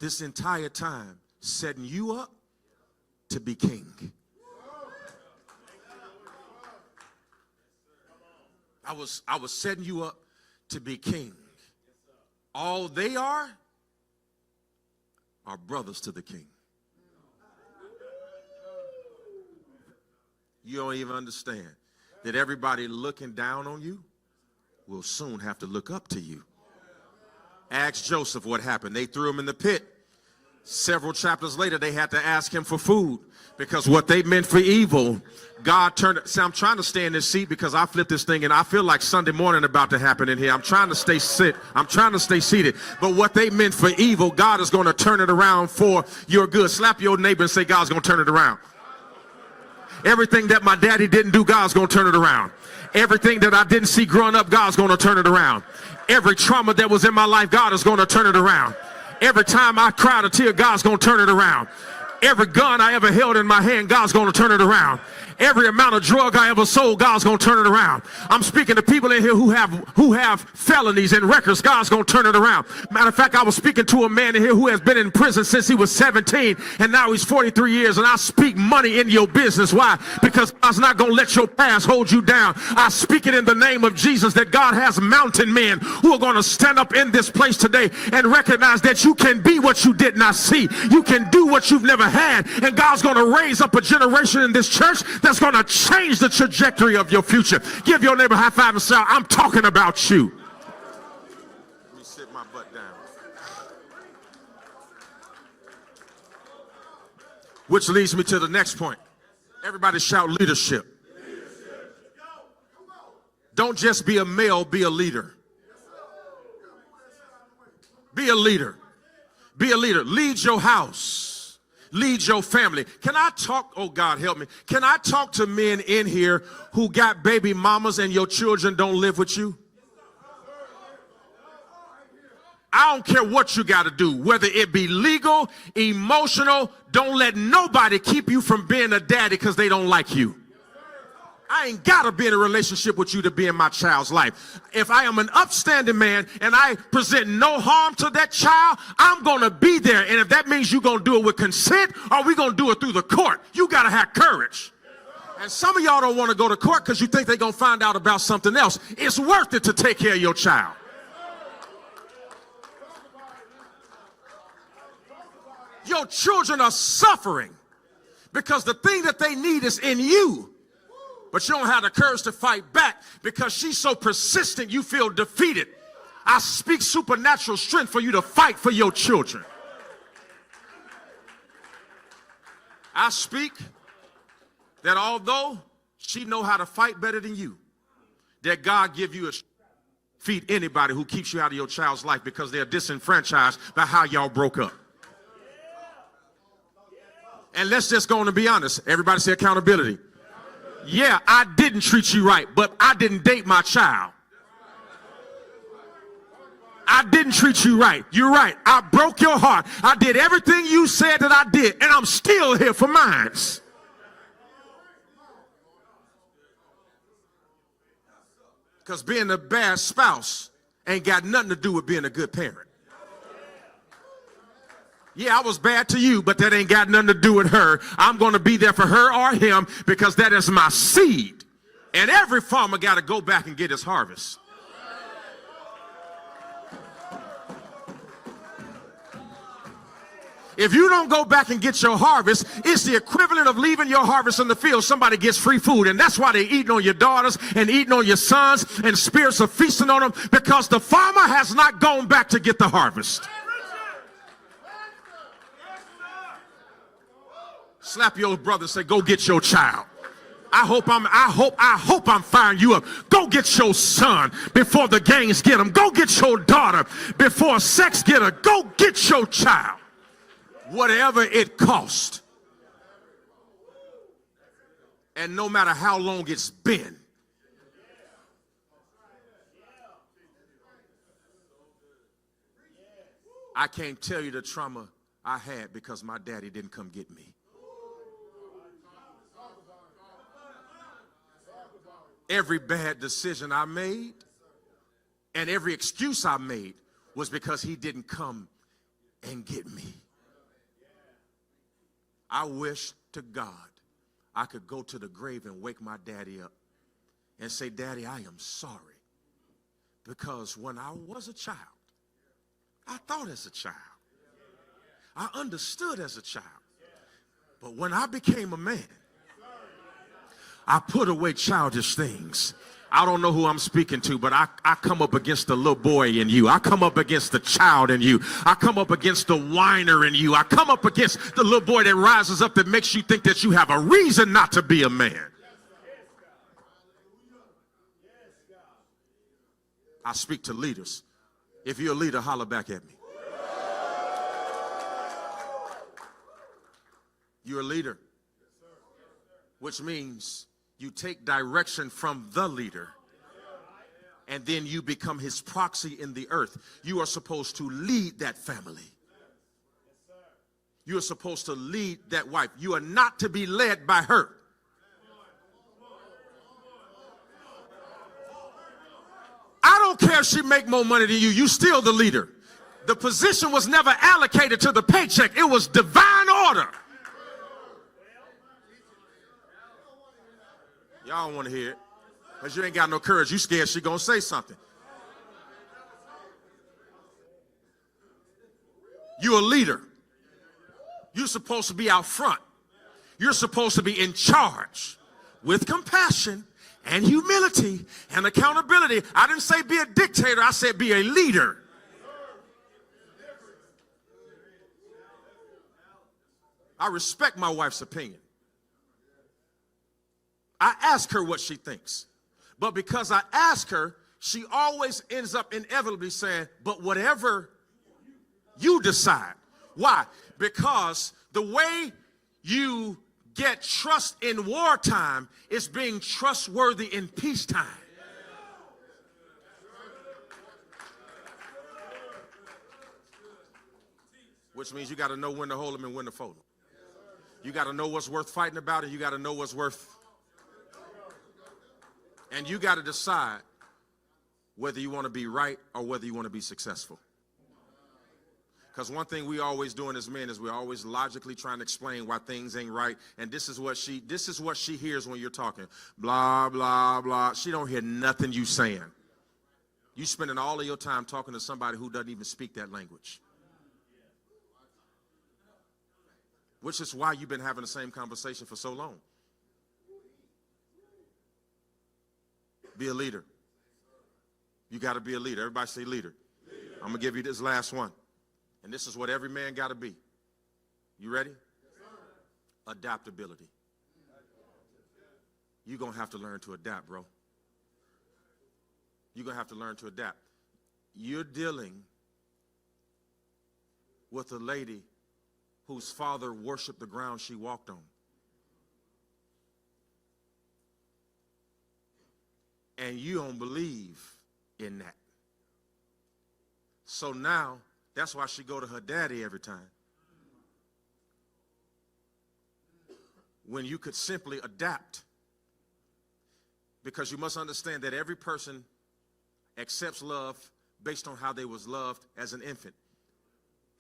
this entire time setting you up to be king. I was setting you up to be king. All they are brothers to the king. You don't even understand that everybody looking down on you will soon have to look up to you. Ask Joseph what happened. They threw him in the pit. Several chapters later, they had to ask him for food because what they meant for evil, God turned it. See, I'm trying to stay in this seat because I flipped this thing and I feel like Sunday morning about to happen in here. I'm trying to stay seated. But what they meant for evil, God is going to turn it around for your good. Slap your neighbor and say, God's going to turn it around. Everything that my daddy didn't do, God's going to turn it around. Everything that I didn't see growing up, God's going to turn it around. Every trauma that was in my life, God is going to turn it around. Every time I cried a tear, God's going to turn it around. Every gun I ever held in my hand, God's going to turn it around. Every amount of drug I ever sold, God's going to turn it around. I'm speaking to people in here who have felonies and records. God's going to turn it around. Matter of fact, I was speaking to a man in here who has been in prison since he was 17, and now he's 43 years, and I speak money into your business. Why? Because God's not going to let your past hold you down. I speak it in the name of Jesus that God has mountain men who are going to stand up in this place today and recognize that you can be what you did not see. You can do what you've never had, and God's going to raise up a generation in this church that's going to change the trajectory of your future. Give your neighbor a high five and say, I'm talking about you. Let me sit my butt down. Which leads me to the next point. Everybody shout leadership. Don't just be a male, be a leader. Be a leader. Be a leader. Lead your house. Lead your family. Can I talk, oh God help me, can I talk to men in here who got baby mamas and your children don't live with you? I don't care what you got to do, whether it be legal, emotional, don't let nobody keep you from being a daddy because they don't like you. I ain't got to be in a relationship with you to be in my child's life. If I am an upstanding man and I present no harm to that child, I'm going to be there. And if that means you're going to do it with consent or we're going to do it through the court, you got to have courage. And some of y'all don't want to go to court because you think they're going to find out about something else. It's worth it to take care of your child. Your children are suffering because the thing that they need is in you. But you don't have the courage to fight back because she's so persistent you feel defeated. I speak supernatural strength for you to fight for your children. I speak that although she know how to fight better than you, that God give you a feed anybody who keeps you out of your child's life because they're disenfranchised by how y'all broke up. And let's just go on and be honest. Everybody say accountability. Yeah, I didn't treat you right, but I didn't date my child. I didn't treat you right. You're right. I broke your heart. I did everything you said that I did, and I'm still here for mine. Because being a bad spouse ain't got nothing to do with being a good parent. Yeah, I was bad to you, but that ain't got nothing to do with her. I'm going to be there for her or him because that is my seed. And every farmer got to go back and get his harvest. If you don't go back and get your harvest, it's the equivalent of leaving your harvest in the field. Somebody gets free food, and that's why they're eating on your daughters and eating on your sons, and spirits are feasting on them because the farmer has not gone back to get the harvest. Slap your brother and say, go get your child. I hope I'm firing you up. Go get your son before the gangs get him. Go get your daughter before sex get her. Go get your child. Whatever it costs. And no matter how long it's been. I can't tell you the trauma I had because my daddy didn't come get me. Every bad decision I made and every excuse I made was because he didn't come and get me. I wish to God I could go to the grave and wake my daddy up and say, Daddy, I am sorry. Because when I was a child, I thought as a child. I understood as a child. But when I became a man, I put away childish things. I don't know who I'm speaking to, but I come up against the little boy in you. I come up against the child in you. I come up against the whiner in you. I come up against the little boy that rises up that makes you think that you have a reason not to be a man. I speak to leaders. If you're a leader, holler back at me. You're a leader, which means you take direction from the leader, and then you become his proxy in the earth. You are supposed to lead that family. You are supposed to lead that wife. You are not to be led by her. I don't care if she make more money than you. You still the leader. The position was never allocated to the paycheck. It was divine order. Y'all don't want to hear it because you ain't got no courage. You scared she gonna say something. You're a leader. You're supposed to be out front. You're supposed to be in charge with compassion and humility and accountability. I didn't say be a dictator. I said be a leader. I respect my wife's opinion. I ask her what she thinks. But because I ask her, she always ends up inevitably saying, but whatever you decide. Why? Because the way you get trust in wartime is being trustworthy in peacetime. Which means you got to know when to hold them and when to fold them. You got to know what's worth fighting about, and you got to know what's worth. And you got to decide whether you want to be right or whether you want to be successful. Because one thing we always doing as men is we're always logically trying to explain why things ain't right. And this is what she hears when you're talking. Blah, blah, blah. She don't hear nothing you saying. You spending all of your time talking to somebody who doesn't even speak that language. Which is why you've been having the same conversation for so long. Be a leader. You got to be a leader. Everybody say leader. I'm going to give you this last one. And this is what every man got to be. You ready? Adaptability. You're going to have to learn to adapt, bro. You're going to have to learn to adapt. You're dealing with a lady whose father worshiped the ground she walked on. And you don't believe in that. So now, that's why she go to her daddy every time. When you could simply adapt. Because you must understand that every person accepts love based on how they was loved as an infant.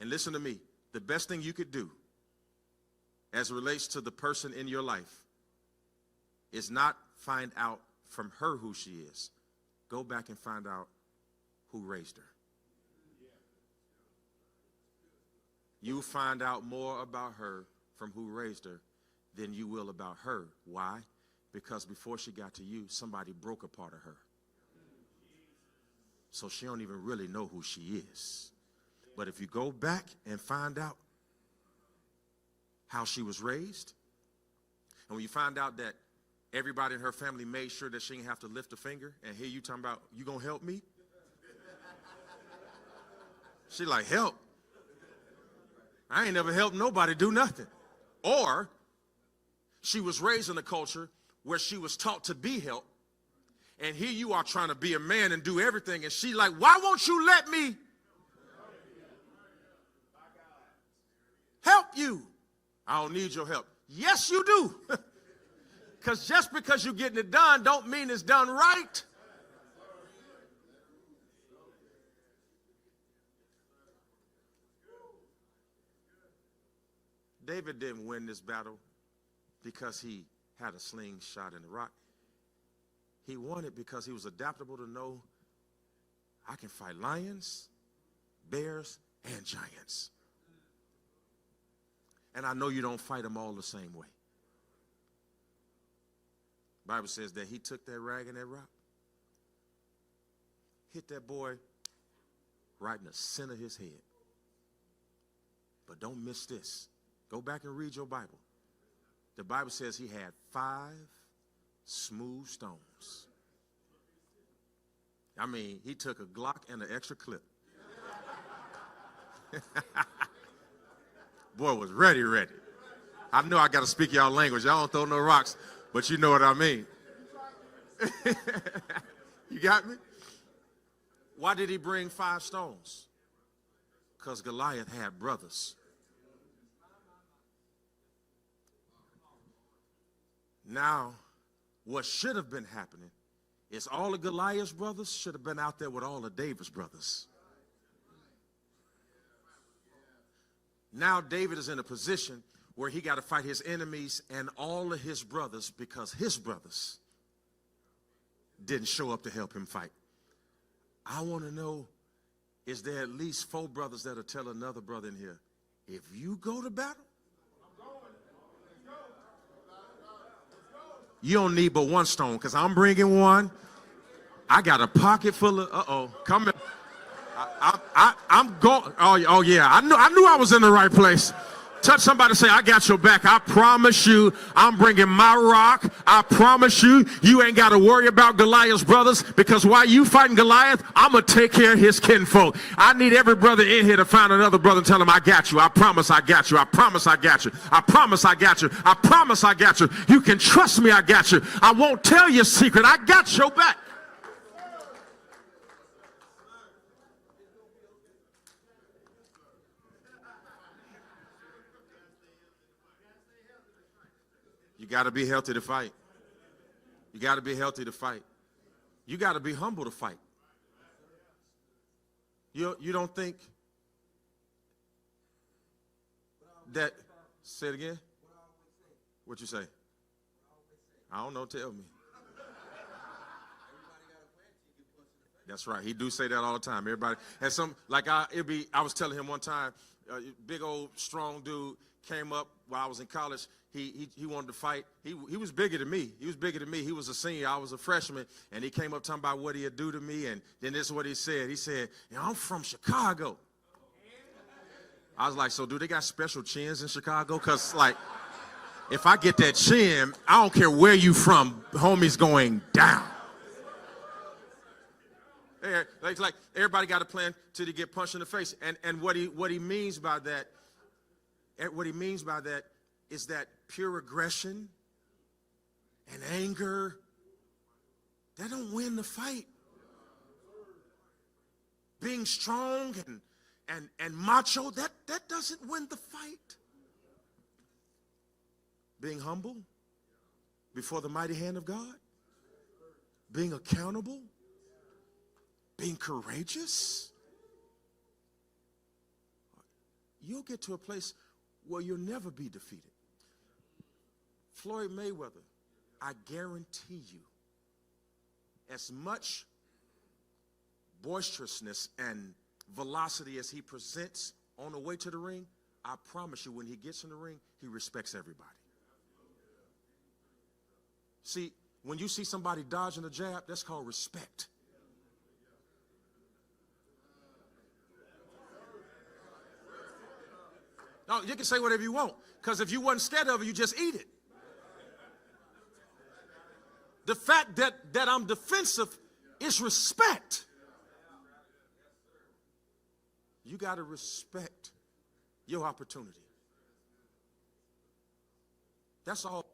And listen to me, the best thing you could do as it relates to the person in your life is not find out from her who she is. Go back and find out who raised her. You find out more about her from who raised her than you will about her. Why? Because before she got to you, somebody broke a part of her. So she don't even really know who she is. But if you go back and find out how she was raised, and when you find out that everybody in her family made sure that she didn't have to lift a finger, and here you talking about, you gonna help me? She like, help? I ain't never helped nobody do nothing. Or she was raised in a culture where she was taught to be helped, and here you are trying to be a man and do everything, and she like, why won't you let me help you? I don't need your help. Yes, you do. Because just because you're getting it done don't mean it's done right. David didn't win this battle because he had a slingshot in the rock. He won it because he was adaptable to know I can fight lions, bears, and giants. And I know you don't fight them all the same way. The Bible says that he took that rag and that rock, hit that boy right in the center of his head. But don't miss this. Go back and read your Bible. The Bible says he had 5 smooth stones. I mean, he took a Glock and an extra clip. Boy was ready. I know I got to speak y'all language. Y'all don't throw no rocks, but you know what I mean. You got me? Why did he bring 5 stones? Because Goliath had brothers. Now, what should have been happening is all of Goliath's brothers should have been out there with all of David's brothers. Now David is in a position where he got to fight his enemies and all of his brothers because his brothers didn't show up to help him fight. I want to know, is there at least 4 brothers that'll tell another brother in here, if you go to battle, you don't need but 1 stone, because I'm bringing 1. I got a pocket full of, come here. I'm going, oh yeah, I knew I was in the right place. Touch somebody, say, I got your back. I promise you, I'm bringing my rock. I promise you, you ain't got to worry about Goliath's brothers, because while you fighting Goliath, I'm going to take care of his kinfolk. I need every brother in here to find another brother and tell him, I got you. I promise I got you. I promise I got you. I promise I got you. I promise I got you. You can trust me, I got you. I won't tell your secret. I got your back. You got to be healthy to fight. You got to be healthy to fight. You got to be humble to fight. You don't think that, say it again? What you say? I don't know, tell me. That's right. He do say that all the time. Everybody has some, like I was telling him one time, big old strong dude came up while I was in college. He wanted to fight. He was bigger than me. He was bigger than me. He was a senior. I was a freshman. And he came up talking about what he'd do to me. And then this is what he said. He said, I'm from Chicago. I was like, so do they got special chins in Chicago? Because, like, if I get that chin, I don't care where you from, homie's going down. Like everybody got a plan till they get punched in the face. And what he means by that, is that pure aggression and anger, that don't win the fight. Being strong and macho, that doesn't win the fight. Being humble before the mighty hand of God, being accountable, being courageous, you'll get to a place where you'll never be defeated. Floyd Mayweather, I guarantee you, as much boisterousness and velocity as he presents on the way to the ring, I promise you when he gets in the ring, he respects everybody. See, when you see somebody dodging a jab, that's called respect. No, you can say whatever you want, because if you wasn't scared of it, you just eat it. The fact that I'm defensive is respect. You got to respect your opportunity. That's all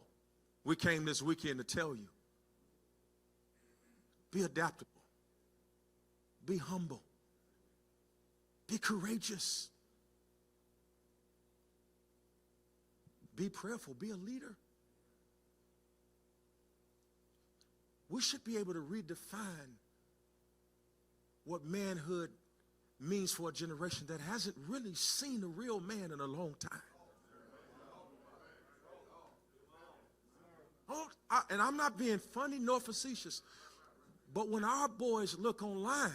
we came this weekend to tell you. Be adaptable. Be humble. Be courageous. Be prayerful. Be a leader. We should be able to redefine what manhood means for a generation that hasn't really seen a real man in a long time. And I'm not being funny nor facetious, but when our boys look online,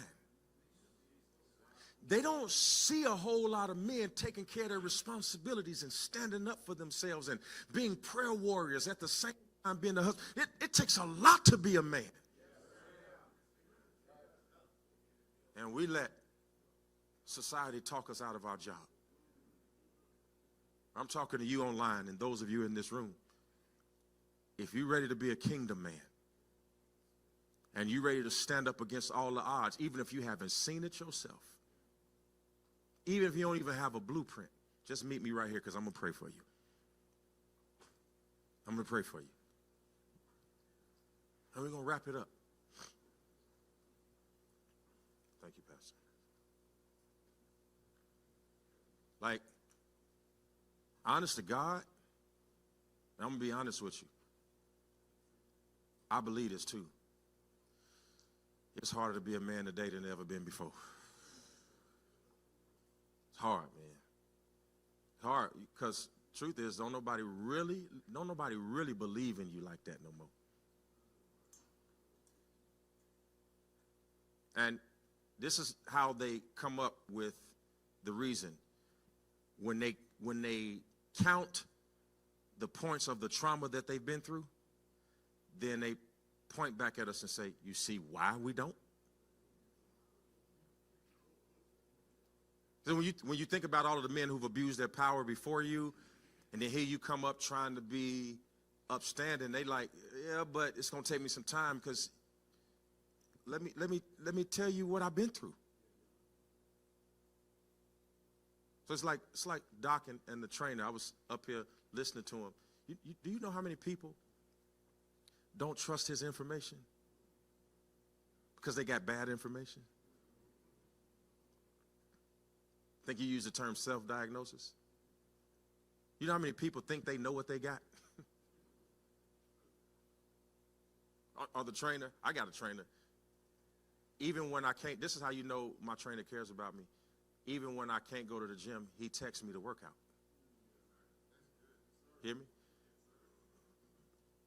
they don't see a whole lot of men taking care of their responsibilities and standing up for themselves and being prayer warriors at the same time being a husband. It takes a lot to be a man. And we let society talk us out of our job. I'm talking to you online and those of you in this room. If you're ready to be a kingdom man and you're ready to stand up against all the odds, even if you haven't seen it yourself, even if you don't even have a blueprint, just meet me right here because I'm going to pray for you. I'm going to pray for you. And we're going to wrap it up. Thank you, Pastor. Like, honest to God, I'm going to be honest with you. I believe this too. It's harder to be a man today than ever been before. It's hard, man. It's hard because truth is, don't nobody really believe in you like that no more. And this is how they come up with the reason. When they count the points of the trauma that they've been through, then they point back at us and say, you see why we don't? So when you think about all of the men who've abused their power before you, and then here you come up trying to be upstanding, they like, yeah, but it's gonna take me some time because let me tell you what I've been through. So it's like Doc and the trainer. I was up here listening to him. Do you know how many people don't trust his information because they got bad information? I think you use the term self-diagnosis. You know how many people think they know what they got? Or the trainer, I got a trainer. Even when I can't, this is how you know my trainer cares about me. Even when I can't go to the gym, he texts me to work out. Hear me?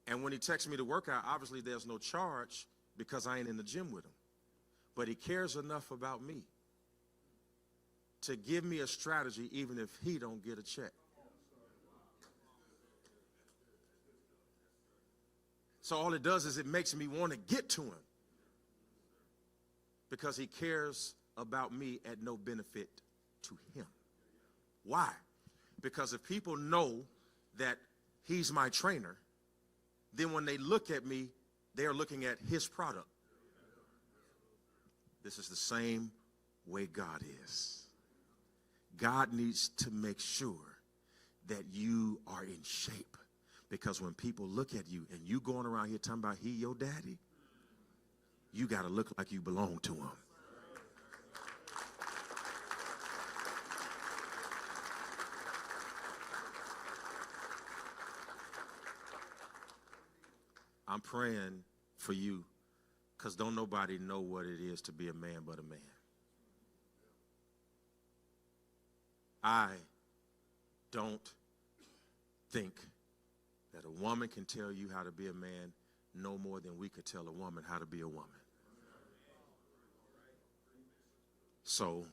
And when he texts me to work out, obviously there's no charge because I ain't in the gym with him. But he cares enough about me to give me a strategy even if he don't get a check. So all it does is it makes me want to get to him because he cares about me at no benefit to him. Why? Because if people know that he's my trainer, then when they look at me, they are looking at his product. this is the same way God is. God needs to make sure that you are in shape, because when people look at you and you going around here talking about he your daddy, you got to look like you belong to him. I'm praying for you, because don't nobody know what it is to be a man but a man. I don't think that a woman can tell you how to be a man no more than we could tell a woman how to be a woman. So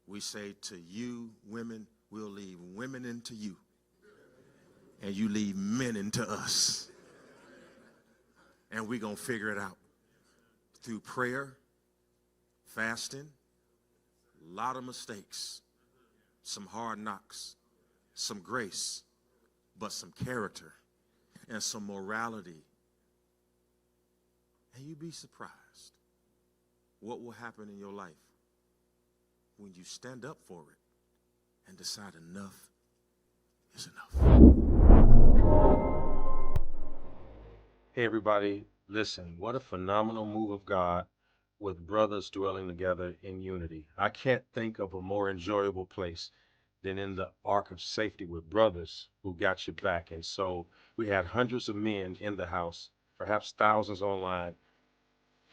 we say to you women, we'll leave women into you, and you leave men into us. And we're going to figure it out through prayer, fasting, a lot of mistakes, some hard knocks, some grace, but some character and some morality. And you'd be surprised what will happen in your life when you stand up for it and decide enough is enough. Hey, everybody, listen, what a phenomenal move of God with brothers dwelling together in unity. I can't think of a more enjoyable place than in the ark of safety with brothers who got your back. And so we had hundreds of men in the house, perhaps thousands online,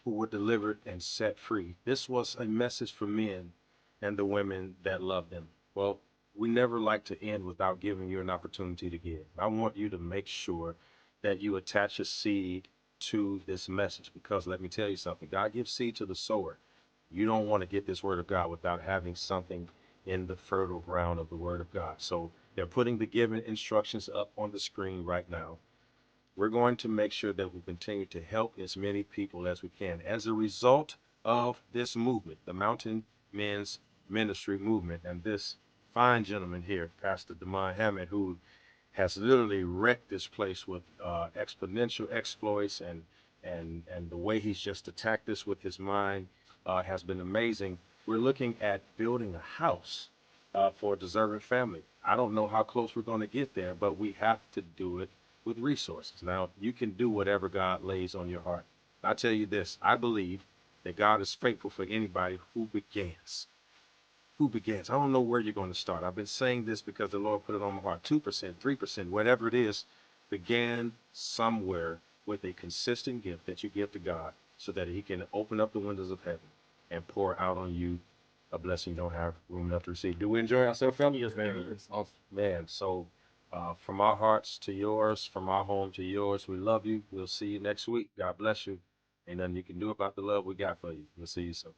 who were delivered and set free. This was a message for men and the women that love them. Well, we never like to end without giving you an opportunity to give. I want you to make sure that you attach a seed to this message, because let me tell you something, God gives seed to the sower. You don't want to get this word of God without having something in the fertile ground of the word of God. So they're putting the given instructions up on the screen right now. We're going to make sure that we continue to help as many people as we can. As a result of this movement, the Mountain Men's Ministry movement, and this fine gentleman here, Pastor Damon Hammond, who has literally wrecked this place with exponential exploits, and the way he's just attacked this with his mind has been amazing. We're looking at building a house for a deserving family. I don't know how close we're going to get there, but we have to do it with resources. Now, you can do whatever God lays on your heart. I tell you this, I believe that God is faithful for anybody who begins. Who begins? I don't know where you're going to start. I've been saying this because the Lord put it on my heart. 2%, 3%, whatever it is, begin somewhere with a consistent gift that you give to God, so that he can open up the windows of heaven and pour out on you a blessing you don't have room enough to receive. Do we enjoy ourselves, family? Yes, man. It's awesome. Man, so from our hearts to yours, from our home to yours, we love you. We'll see you next week. God bless you. Ain't nothing you can do about the love we got for you. We'll see you soon.